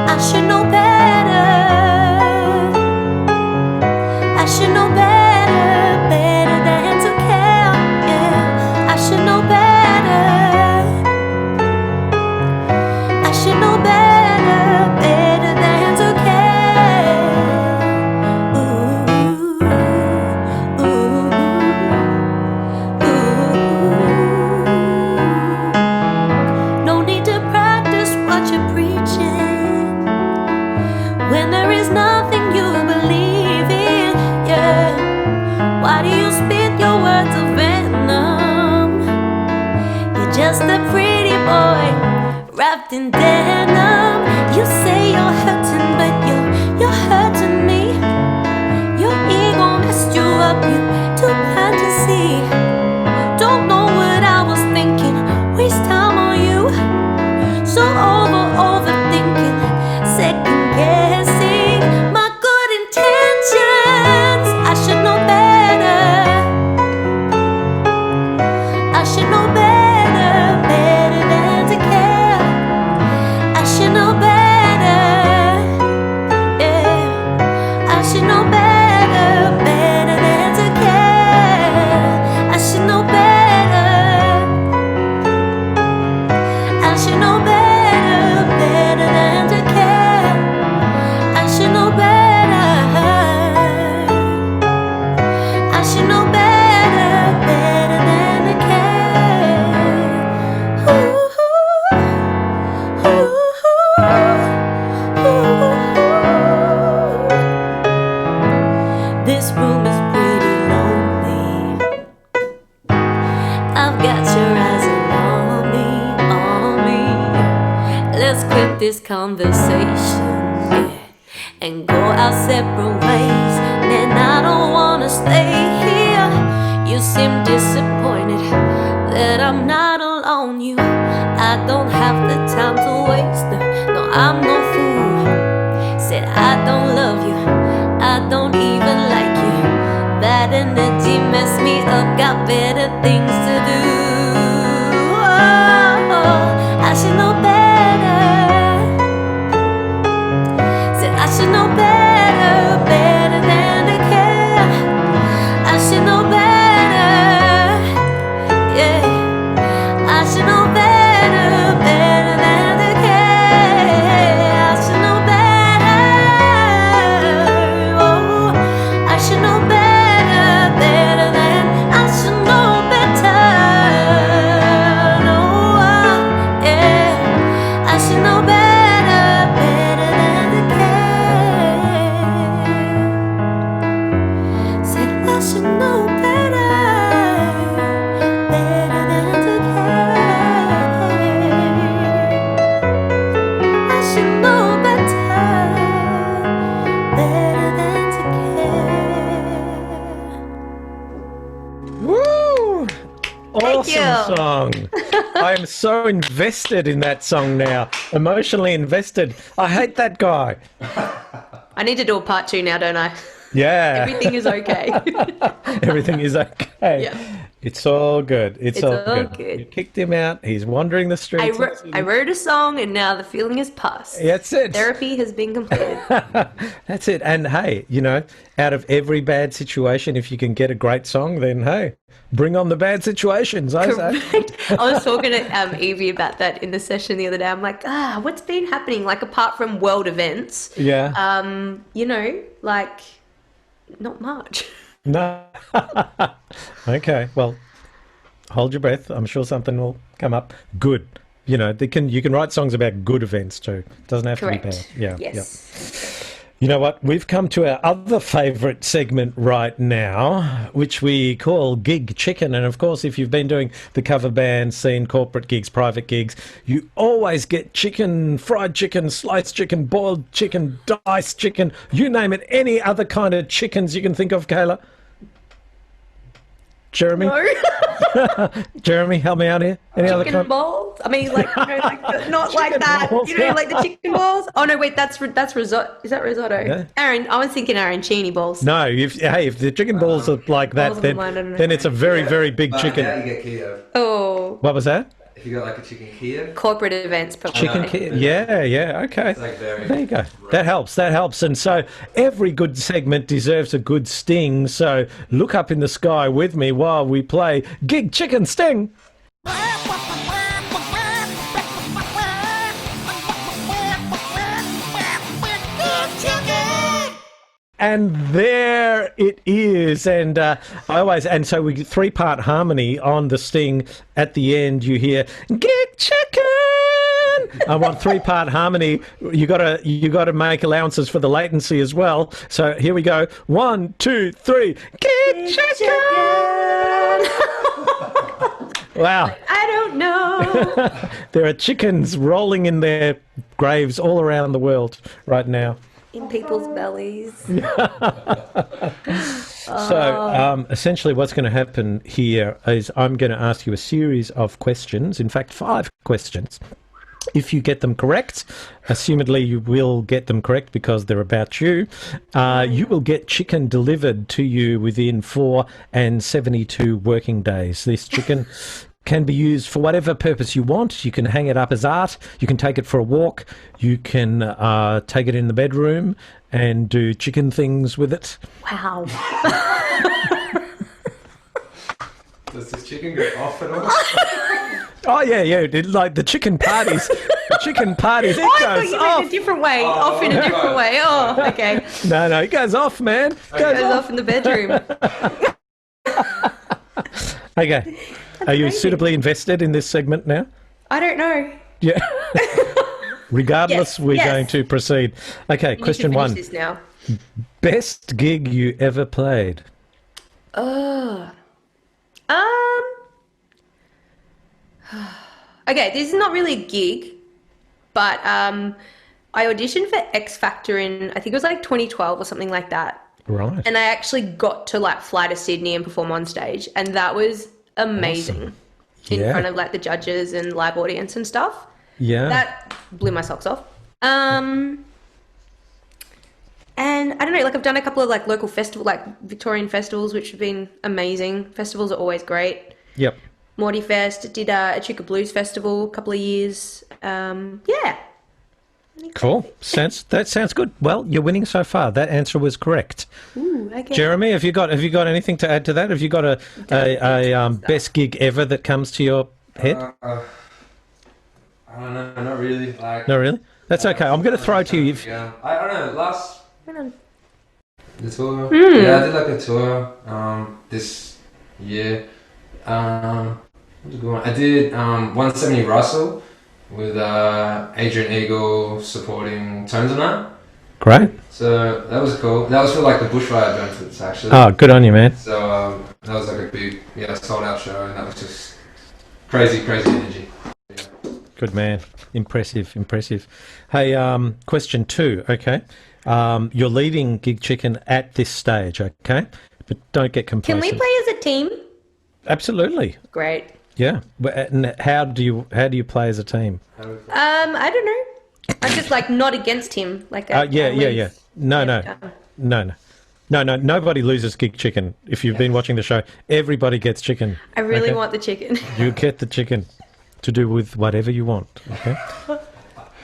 I should know better. I should know better, better than to care. Yeah, I should know better. I should know better, better than to care. Ooh, ooh, ooh. No need to practice what you're preaching when there is nothing you believe in. Yeah, why do you spit your words of venom? You're just a pretty boy wrapped in denim. You say you're hurting, but you're hurting me. Your ego messed you up, you too blind to see. Don't know what I was thinking, waste time on you. So overthinking, second guessing my good intentions. I should know better. I should know better, better than to care. I should this conversation, yeah, and go our separate ways. Man, I don't wanna stay here. You seem disappointed that I'm not alone. I don't have the time to waste. No, I'm no fool. Said I don't love you, I don't even like you. That energy messed me up, got better things to do. Oh, I should know better. Said I should know better, better than to care. I should know better, yeah. I should know better, better than to care. I should know better, oh, I should know better, better than, I should know better, no, yeah. I should know better, better than to care. Said I should know better, better than to care. I should know better, better than to care. Woo! Awesome you. song. I am so invested in that song now. Emotionally invested. I hate that guy. I need to do a part 2 now, don't I? Yeah. Everything is okay. Everything is okay. Yeah. It's all good. It's all all good. good. You kicked him out. He's wandering the streets. I wrote a song and now the feeling is past. That's it. Therapy has been completed. That's it. And hey, out of every bad situation, if you can get a great song, then hey, bring on the bad situations. I say. Correct. I was talking to Evie about that in the session the other day. I'm like, what's been happening? Like, apart from world events, Yeah. like, not much. No. Okay. Well, hold your breath. I'm sure something will come up. Good. You can write songs about good events too. It doesn't have to be bad. Correct. Yeah. Yes. Yeah. You know what? We've come to our other favourite segment right now, which we call Gig Chicken. And of course, if you've been doing the cover band scene, corporate gigs, private gigs, you always get chicken, fried chicken, sliced chicken, boiled chicken, diced chicken, you name it, any other kind of chickens you can think of, Cailah. Jeremy? No. Jeremy, help me out here. Any other Chicken kind? balls? I mean, like, not like that. balls, yeah. Like the chicken balls? Oh, no, wait, that's risotto. Is that risotto? Yeah. I was thinking arancini balls. No, if the chicken balls are like that, Balls of the mind, I don't know. then it's a very, very big But chicken. now you get Kiev. Oh, What was that? If you got like a chicken Kiev, corporate events. Probably. Chicken kid. Yeah, okay. it's like very. There you go. That helps. And so every good segment deserves a good sting. So look up in the sky with me while we play Gig Chicken Sting. And there it is. And so we get 3-part harmony on the sting. At the end, you hear Gig Chicken. I want 3-part harmony. You gotta make allowances for the latency as well. So here we go. 1, 2, 3. Gig Chicken. Wow. I don't know. There are chickens rolling in their graves all around the world right now. In people's bellies. So essentially what's going to happen here is I'm going to ask you a series of questions, in fact 5 questions. If you get them correct, assumedly you will get them correct because they're about you, you will get chicken delivered to you within 4 and 72 working days. This chicken can be used for whatever purpose you want. You can hang it up as art. You can take it for a walk. You can take it in the bedroom and do chicken things with it. Wow. Does this chicken go off at all? Oh, yeah. Like the chicken parties. The chicken parties, it I thought goes you meant off. a different way. Off in a different way. Oh, okay. No, it goes off, man. Goes off in the bedroom. Okay. Are you suitably invested in this segment now? I don't know. Yeah. Regardless, Yes, we're yes. going to proceed. Okay, You question need to finish 1. This now. Best gig you ever played? Okay, this is not really a gig. But I auditioned for X Factor in, I think it was like 2012 or something like that. Right. And I actually got to like fly to Sydney and perform on stage, and that was amazing. Awesome. In Yeah. front of like the judges and live audience and stuff. Yeah. That blew my socks off. And I don't know, like I've done a couple of like local festival, like Victorian festivals, which have been amazing. Festivals are always great. Yep. Morty Fest, did a Echuca Blues Festival a couple of years. Yeah. Cool. That sounds good. Well, you're winning so far. That answer was correct. Ooh, okay. Jeremy, have you got anything to add to that? Have you got a best gig ever that comes to your head? I don't know, not really. Like, No, really? That's okay. I'm going to throw to you. Yeah, I don't know. The tour. Hmm. Yeah, I did like a tour this year. What was a good one? I did 170 Russell with Adrian Eagle supporting Tones on that. Great. So that was cool. That was for like the bushfire benefits actually. Oh, good on you, man. So that was like a big sold out show, and that was just crazy energy. Yeah. Good man. Impressive. Hey, question 2, okay? You're leading Gig Chicken at this stage, okay? But don't get Can complacent. we play as a team? Absolutely. Great. Yeah. And how do you play as a team? I don't know. I'm just like not against him. Like Yeah. No. Nobody loses Gig Chicken. If you've been watching the show, everybody gets chicken. I really okay? want the chicken. You get the chicken to do with whatever you want. Okay.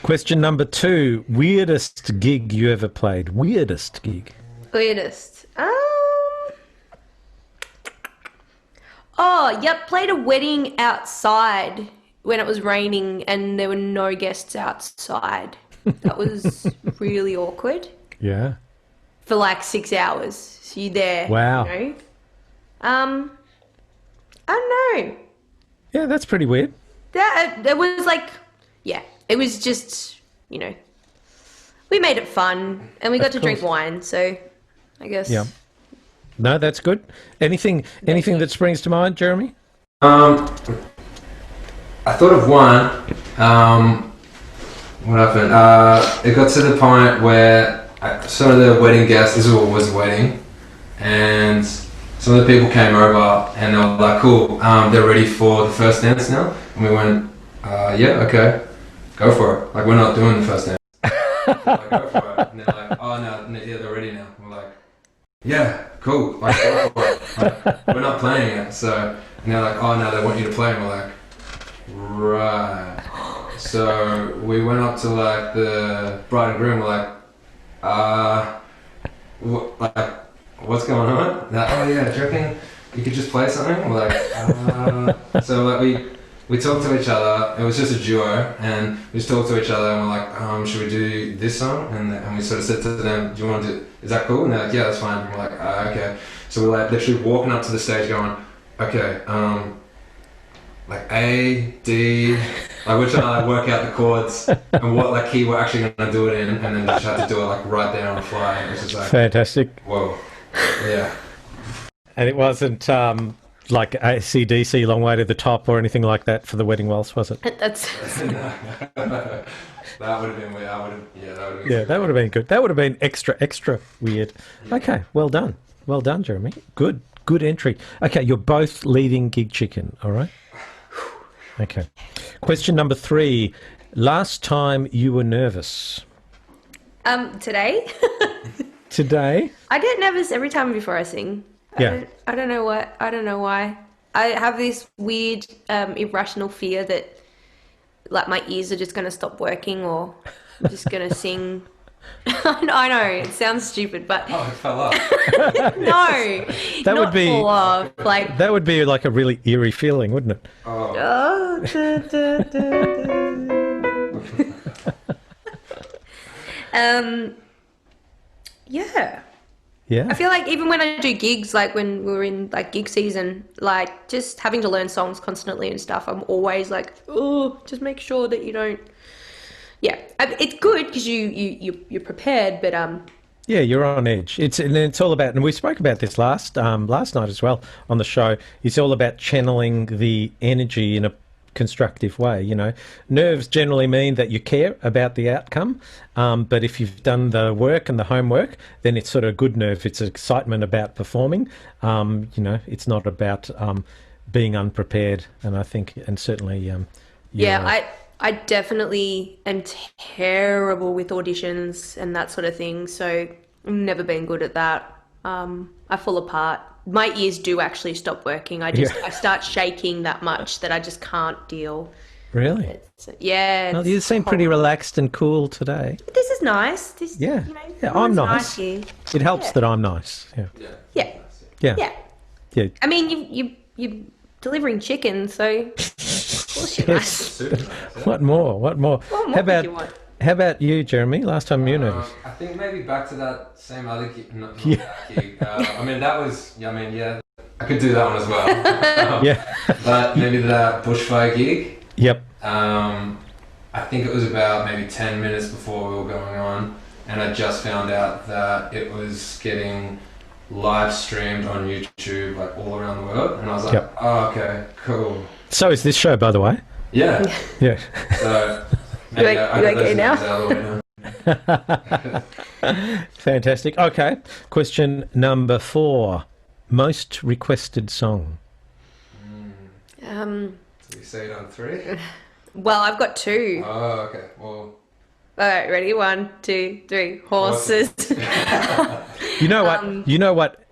Question number 2: weirdest gig you ever played? Weirdest gig. Weirdest. Oh, yep. Played a wedding outside when it was raining and there were no guests outside. That was really awkward Yeah. for like 6 hours. So you're there. Wow. You know? I don't know. Yeah, that's pretty weird. That was like, yeah. It was just, you know, we made it fun and we got to drink wine. So I guess. Yeah. No, that's good. Anything that springs to mind, Jeremy? I thought of one. What happened? It got to the point where some of the wedding guests, this was a wedding, and some of the people came over and they were like, cool, they're ready for the first dance now. And we went, yeah, okay, go for it. Like, we're not doing the first dance. Like, go for it. And they're like, oh, no, yeah, they're ready now. We're like, yeah, cool, like, go for it. Like, we're not playing it. So, and they're like, oh, no, they want you to play. And we're like, right. So we went up to like the bride and groom. We're like, what's going on? They're like, oh yeah, do you reckon you could just play something? We're like, so like we talked to each other. It was just a duo, and we just talked to each other, and we're like, should we do this song? And we sort of said to them, do you want to do? Is that cool? And they're like, yeah, that's fine. And we're like, okay. So we're like literally walking up to the stage, going, okay, like A, D, like we're trying to like work out the chords and what like key we're actually gonna do it in, and then just had to do it like right there on the fly. It was just like, Fantastic. whoa, yeah. And it wasn't like AC/DC Long Way to the Top or anything like that for the wedding waltz, was it? That's That would have been weird. That would have been. Yeah, that would have been good. That would have been extra weird. Okay, well done, Jeremy. Good entry. Okay, you're both leading Gig Chicken. All right. Okay. Question number 3. Last time you were nervous? today. Today? I get nervous every time before I sing. Yeah. I don't know what. I don't know why. I have this weird, irrational fear that, like, my ears are just going to stop working, or I'm just going to sing. I know it sounds stupid, but Oh, it fell off. no, That not would be- fall off. Like, That would be like a really eerie feeling, wouldn't it? Oh, oh, yeah. Yeah. I feel like even when I do gigs, like when we're in like gig season, like just having to learn songs constantly and stuff, I'm always like, oh, just make sure that you don't. Yeah, it's good because you're prepared, but Yeah, you're on edge. It's all about, and we spoke about this last night as well on the show. It's all about channeling the energy in a constructive way. You know, nerves generally mean that you care about the outcome, but if you've done the work and the homework, then it's sort of a good nerve. It's excitement about performing. You know, it's not about being unprepared. And I think, and certainly, I definitely am terrible with auditions and that sort of thing. So I've never been good at that. I fall apart. My ears do actually stop working. I start shaking that much that I just can't deal. Really? Yeah. Well, you seem pretty relaxed and cool today. This is nice. Yeah. I'm nice. Here. It helps that I'm nice. Yeah. I mean, you're delivering chicken, so of course you're nice. What more? What more could you want? How about you, Jeremy? Last time you nervous? I think maybe back to that same other gig. Not that gig. I mean, that was. I could do that one as well. But maybe that bushfire gig. Yep. I think it was about maybe 10 minutes before we were going on, and I just found out that it was getting live streamed on YouTube, like all around the world, and I was like, oh, okay, cool. So is this show, by the way? Yeah. Yeah. So. You okay now? Fantastic. Okay. Question number 4. Most requested song. Do we say it on 3? Well, I've got 2. Oh, okay. Well. All right, ready? 1, 2, 3. Horses. You know what? You know what?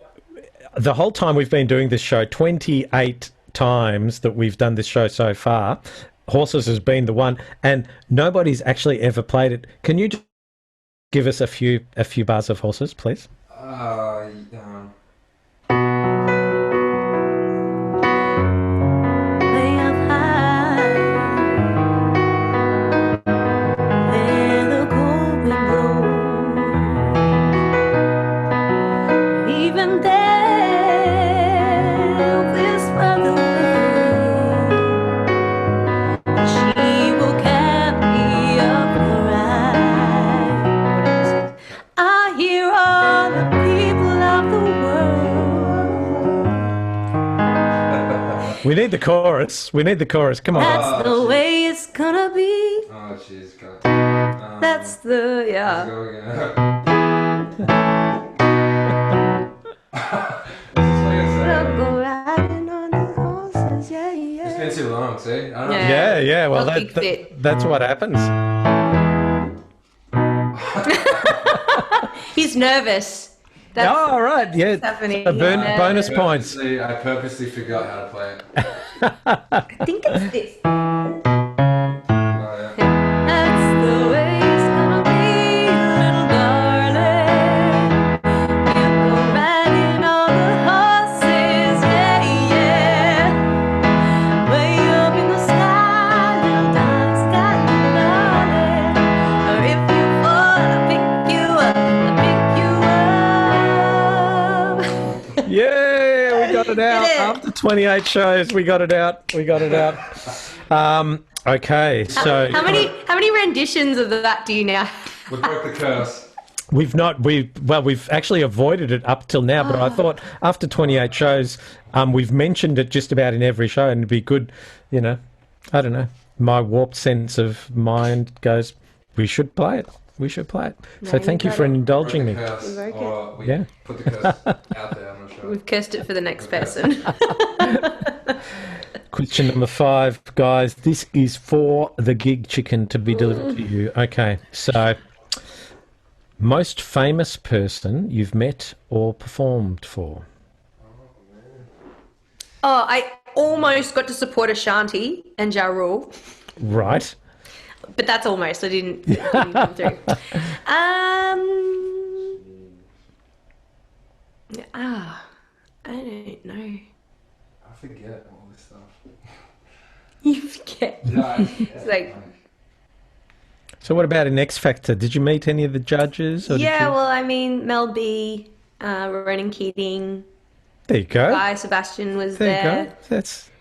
The whole time we've been doing this show, 28 times that we've done this show so far, Horses has been the one, and nobody's actually ever played it. Can you just give us a few bars of Horses, please? We need the chorus. We need the chorus. Come on. That's the way it's gonna be. Oh, jeez, God. That's the, Let's go again. Go riding on the horses, yeah. It's been too long, see? I don't know. Yeah. Well, I'll fix it. that's what happens. He's nervous. That's All right. Yeah. happening. Bonus points. I purposely forgot how to play it. I think it's this. Oh, yeah. That's the way it's gonna be, little darling. You go riding on the horses, yeah. Way up in the sky, little darling, sky, darling. Or if you fall, I'll pick you up, I'll pick you up. Yeah, we got it out. After 28 shows, we got it out. Okay, so How many renditions of that do you now? We broke the curse. we've actually avoided it up till now, but I thought after 28 shows, we've mentioned it just about in every show, and it'd be good, you know. I don't know. My warped sense of mind goes, we should play it. So thank you for indulging me. We put the curse out there, I'm not sure. We've cursed it for the next person. Question number 5, guys. This is for the gig chicken to be delivered to you. Okay, so most famous person you've met or performed for? Oh, I almost got to support Ashanti and Ja Rule, Right. but that's almost. I didn't come through. I don't know. I forget all this stuff. You forget. Yeah, It's like, So what about in X Factor? Did you meet any of the judges? Or yeah, well, I mean, Mel B, Ronan Keating, there you go. Guy Sebastian was There there. you go. That's.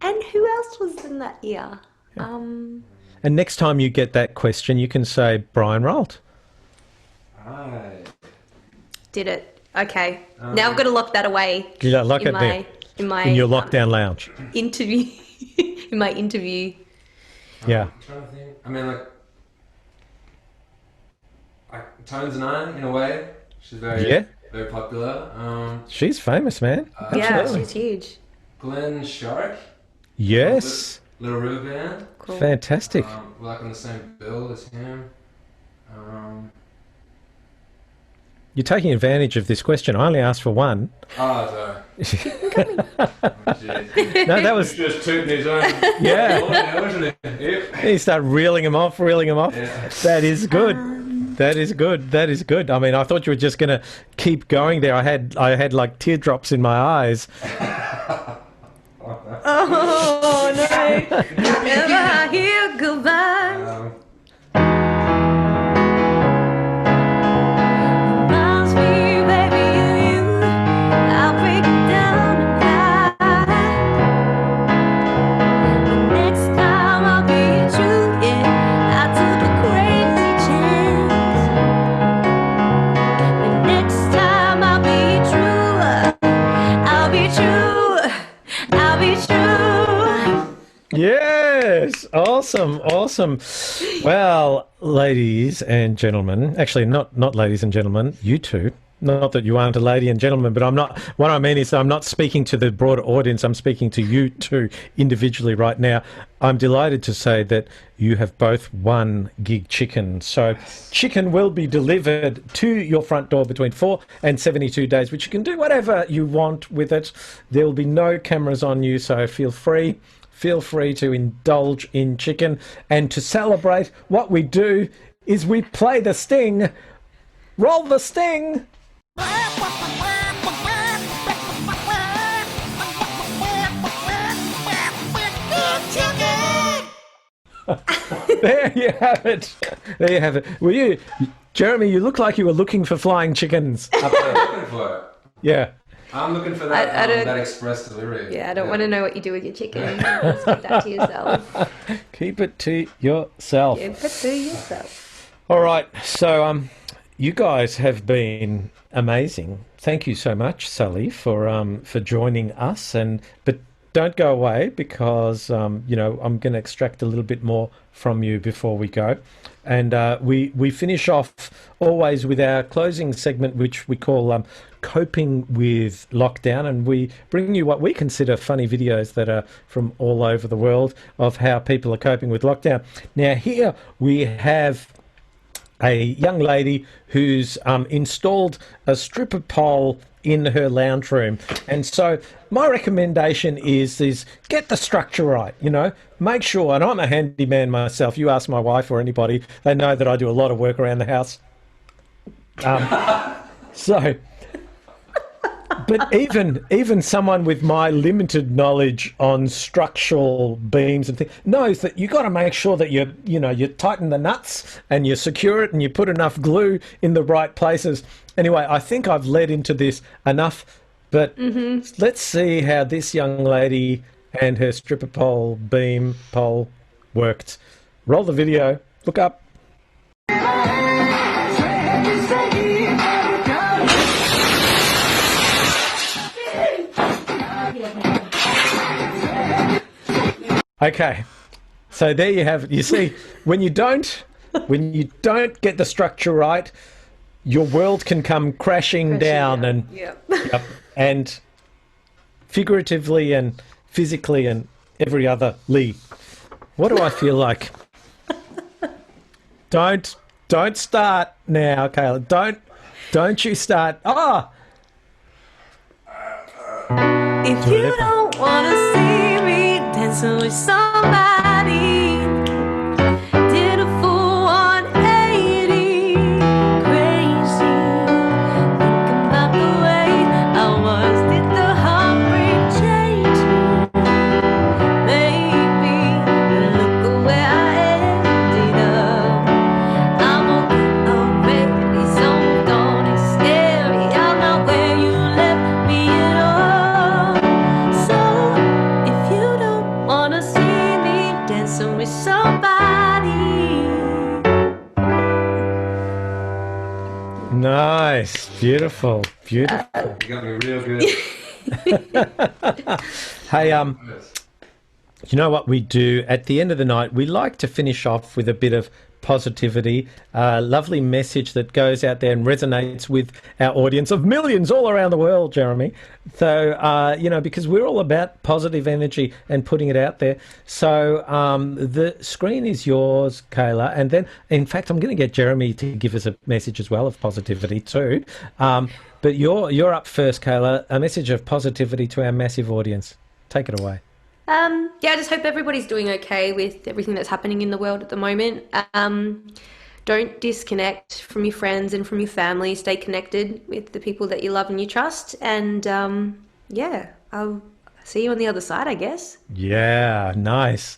And who else was in that year? And next time you get that question, you can say Brian Rolt. Right. Did it. Okay. Now I've got to lock that away Yeah, lock in it my, there in my in your lockdown lounge. interview in my interview. Yeah. I'm trying to think. I mean, like Tone's 9 in a way. She's very popular. She's famous, man. Yeah, Absolutely. she's huge. Glenn Shark. Yes. Little River Band. Cool. Fantastic. We're like on the same bill as him. You're taking advantage of this question. I only asked for one. Oh, sorry. No, that was... Just tooting his own. Yeah. Wasn't it? Yep. You start reeling him off. Yeah. That is good. That is good. That is good. I mean, I thought you were just going to keep going there. I had like teardrops in my eyes. Oh no! Never I hear goodbye. Reminds me, baby, you. I'll break down and cry. But next time I'll be true. Yeah, I took a crazy chance. But next time I'll be true. I'll be true. I'll be true. Yes. Awesome. Awesome. Well, ladies and gentlemen, actually not ladies and gentlemen, you two. Not that you aren't a lady and gentleman, but I'm not. What I mean is, I'm not speaking to the broader audience. I'm speaking to you two individually right now. I'm delighted to say that you have both won Gig Chicken. So, chicken will be delivered to your front door between 4 and 72 days, which you can do whatever you want with it. There will be no cameras on you, so feel free. Feel free to indulge in chicken. And to celebrate, what we do is we play the sting. Roll the sting. There you have it. There you have it. Were you, Jeremy? You look like you were looking for flying chickens. I'm looking for it. Yeah. I'm looking for that I don't- that express delivery. Yeah, I don't want to know what you do with your chicken. Just keep that to yourself. Keep it to yourself. Keep it to yourself. All right. So, you guys have been amazing. Thank you so much, Sully, for joining us. But don't go away because I'm going to extract a little bit more from you before we go. And we finish off always with our closing segment, which we call Coping with Lockdown. And we bring you what we consider funny videos that are from all over the world of how people are coping with lockdown. Now, here we have a young lady who's installed a stripper pole in her lounge room. And so my recommendation is get the structure right, make sure, and I'm a handyman myself, you ask my wife or anybody, they know that I do a lot of work around the house. But even someone with my limited knowledge on structural beams and things knows that you got to make sure that you tighten the nuts and you secure it and you put enough glue in the right places. Anyway, I think I've led into this enough, but let's see how this young lady and her stripper pole worked. Roll the video. Look up. Okay, so there you have it. You see, when you don't get the structure right, your world can come crashing down, and and figuratively and physically and every other lee. What do I feel like? Don't start now, Cailah. Don't you start. If you don't want to see me dancing with somebody, did a full 180, crazy, thinking about the way I was. Did the heartbreak change me? Maybe, look at where I ended up. I'm okay already, so don't it's scary. I'm not where you left me at all. So if you don't wanna see me dancing with somebody. Nice, beautiful. You got me real good. Hey, You know what we do at the end of the night? We like to finish off with a bit of positivity, a lovely message that goes out there and resonates with our audience of millions all around the world, Jeremy. So, because we're all about positive energy and putting it out there. So the screen is yours, Cailah. And then, in fact, I'm going to get Jeremy to give us a message as well of positivity too. But you're up first, Cailah. A message of positivity to our massive audience. Take it away. I just hope everybody's doing okay with everything that's happening in the world at the moment. Don't disconnect from your friends and from your family. Stay connected with the people that you love and you trust. And I'll see you on the other side, I guess. Yeah, nice.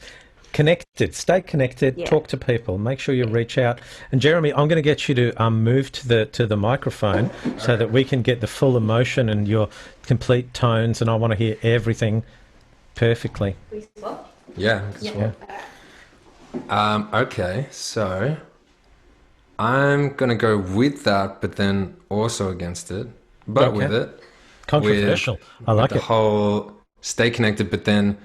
Connected. Stay connected. Yeah. Talk to people. Make sure you reach out. And Jeremy, I'm going to get you to move to the microphone so that we can get the full emotion and your complete tones. And I want to hear everything perfectly. Yeah. Okay, so I'm gonna go with that, but then also against it, but Okay. with it. Controversial. I like the it. whole stay connected, but then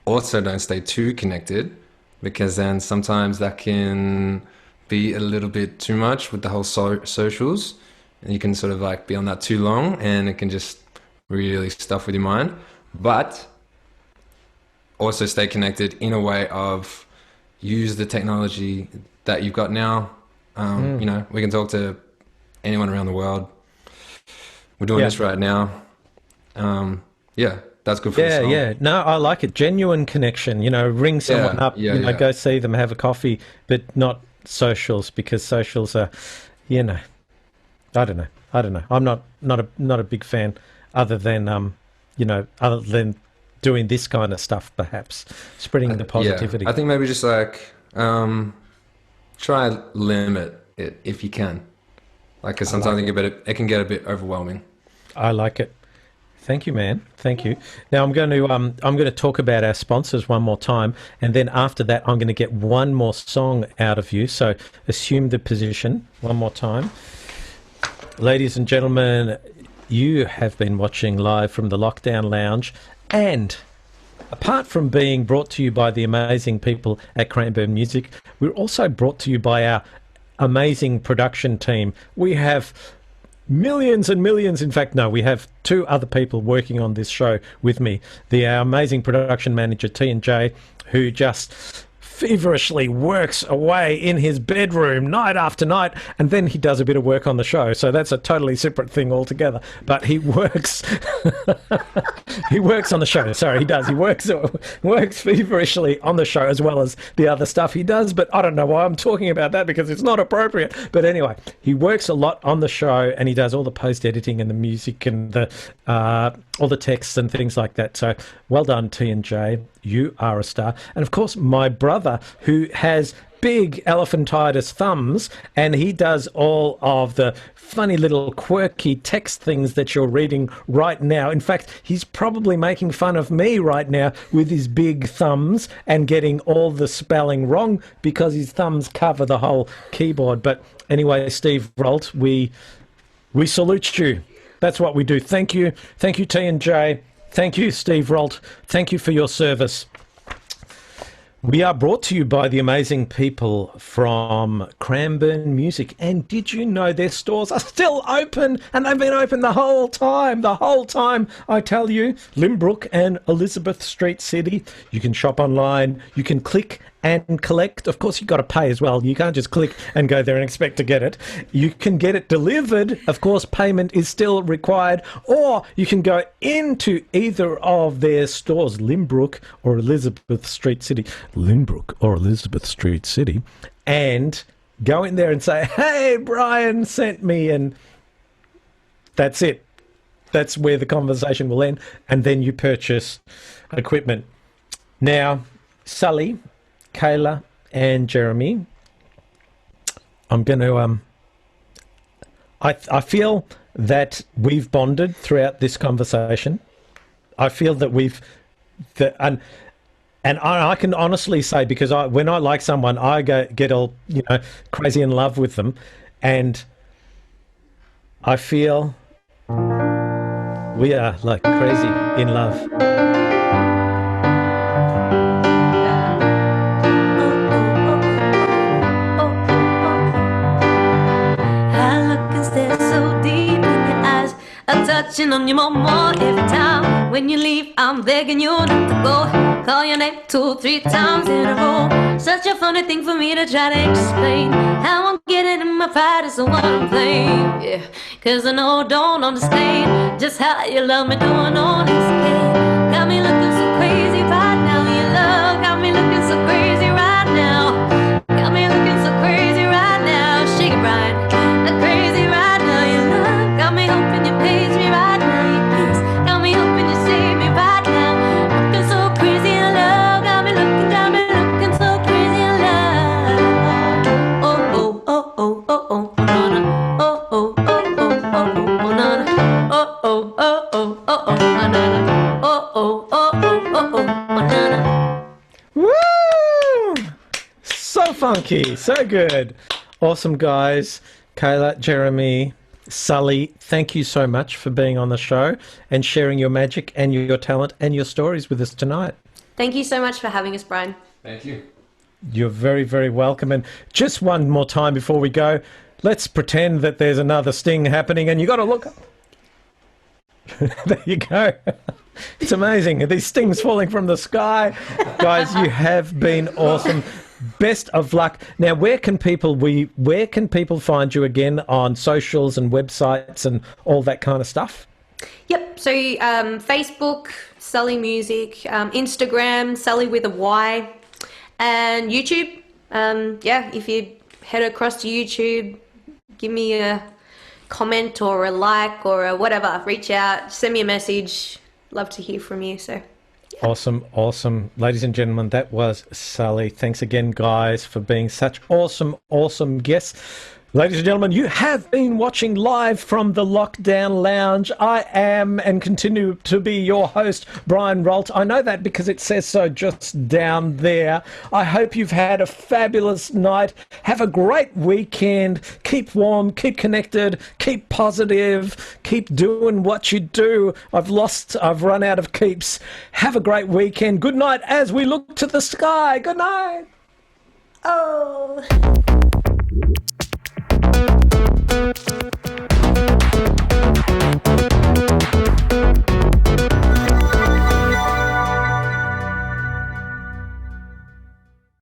also don't stay too connected, because then sometimes that can be a little bit too much with the whole socials, and you can sort of like be on that too long, and it can just really stuff with your mind. But also stay connected in a way of use the technology that you've got now. We can talk to anyone around the world. We're doing this right now. That's good for the song. Yeah. No, I like it. Genuine connection. Ring someone up. Go see them, have a coffee, but not socials, because socials are, I don't know. I'm not a big fan, other than doing this kind of stuff, perhaps spreading the positivity. I think maybe just like try limit it if you can, because sometimes it can get a bit overwhelming. I like it. Thank you, man. Thank you. Now I'm going to talk about our sponsors one more time, and then after that I'm going to get one more song out of you. So assume the position one more time. Ladies and gentlemen, you have been watching live from the Lockdown Lounge, and apart from being brought to you by the amazing people at Cranbourne Music, we're also brought to you by our amazing production team. We have millions and millions. In fact, no, we have two other people working on this show with me. Our amazing production manager, T&J, who just feverishly works away in his bedroom night after night, and then he does a bit of work on the show. So that's a totally separate thing altogether. But he works he works on the show. Sorry, he does. He works feverishly on the show as well as the other stuff he does. But I don't know why I'm talking about that, because it's not appropriate. But anyway, he works a lot on the show, and he does all the post editing and the music and the all the texts and things like that. So well done, T&J. You are a star. And of course, my brother, who has big elephantitis thumbs, and he does all of the funny little quirky text things that you're reading right now. In fact, he's probably making fun of me right now with his big thumbs and getting all the spelling wrong, because his thumbs cover the whole keyboard. But anyway, Steve Rolt, we salute you. That's what we do. Thank you. Thank you, T&J. Thank you, Steve Rolt. Thank you for your service. We are brought to you by the amazing people from Cranbourne Music. And did you know their stores are still open? And they've been open the whole time. The whole time, I tell you. Limbrook and Elizabeth Street City. You can shop online. You can click and collect. Of course, you've got to pay as well. You can't just click and go there and expect to get it. You can get it delivered. Of course, payment is still required. Or you can go into either of their stores, Limbrook or Elizabeth Street City. Limbrook or Elizabeth Street City. And go in there and say, hey, Brian sent me. And that's it. That's where the conversation will end. And then you purchase equipment. Now, Sully, Cailah and Jeremy, I'm going to I feel that we've bonded throughout this conversation. I feel that and I can honestly say, because when I like someone, I get all crazy in love with them, and I feel we are like crazy in love. touching on you more every time. When you leave, I'm begging you not to go. Call your name 2-3 times in a row. Such a funny thing for me to try to explain. How I'm getting in my pride is the one I'm playing. Yeah, cause I know I don't understand just how you love me doing all this again. Got me looking so crazy right now. Your love got me looking so crazy right now. Got me looking so crazy right now. Shake it right, crazy right now. Your love got me hoping you pays me right now. Your peace got me hoping you save me right now. Looking so crazy in love, got me looking so crazy in love. Oh oh oh oh oh oh na na. Oh oh oh oh oh oh na na. Oh oh oh oh oh oh na na. Oh oh oh oh oh oh na na. Woo! So funky, so good. Awesome, guys. Cailah, Jeremy, Sully, thank you so much for being on the show and sharing your magic and your talent and your stories with us tonight. Thank you so much for having us, Brian. Thank you. You're very, very welcome. And just one more time before we go, let's pretend that there's another sting happening and you got to look. There you go. It's amazing. These stings falling from the sky. Guys, you have been awesome. Best of luck. Now, where can people find you again on socials and websites and all that kind of stuff? Yep. So Facebook, Sully Music, Instagram, Sully with a Y, and YouTube. Yeah, if you head across to YouTube, give me a comment or a like or a whatever. Reach out, send me a message. Love to hear from you. So. Awesome, awesome. Ladies and gentlemen, that was Sully. Thanks again, guys, for being such awesome, awesome guests. Ladies and gentlemen, you have been watching live from the Lockdown Lounge. I am and continue to be your host, Brian Rolt. I know that because it says so just down there. I hope you've had a fabulous night. Have a great weekend. Keep warm, keep connected, keep positive, keep doing what you do. I've run out of keeps. Have a great weekend. Good night as we look to the sky. Good night. Oh.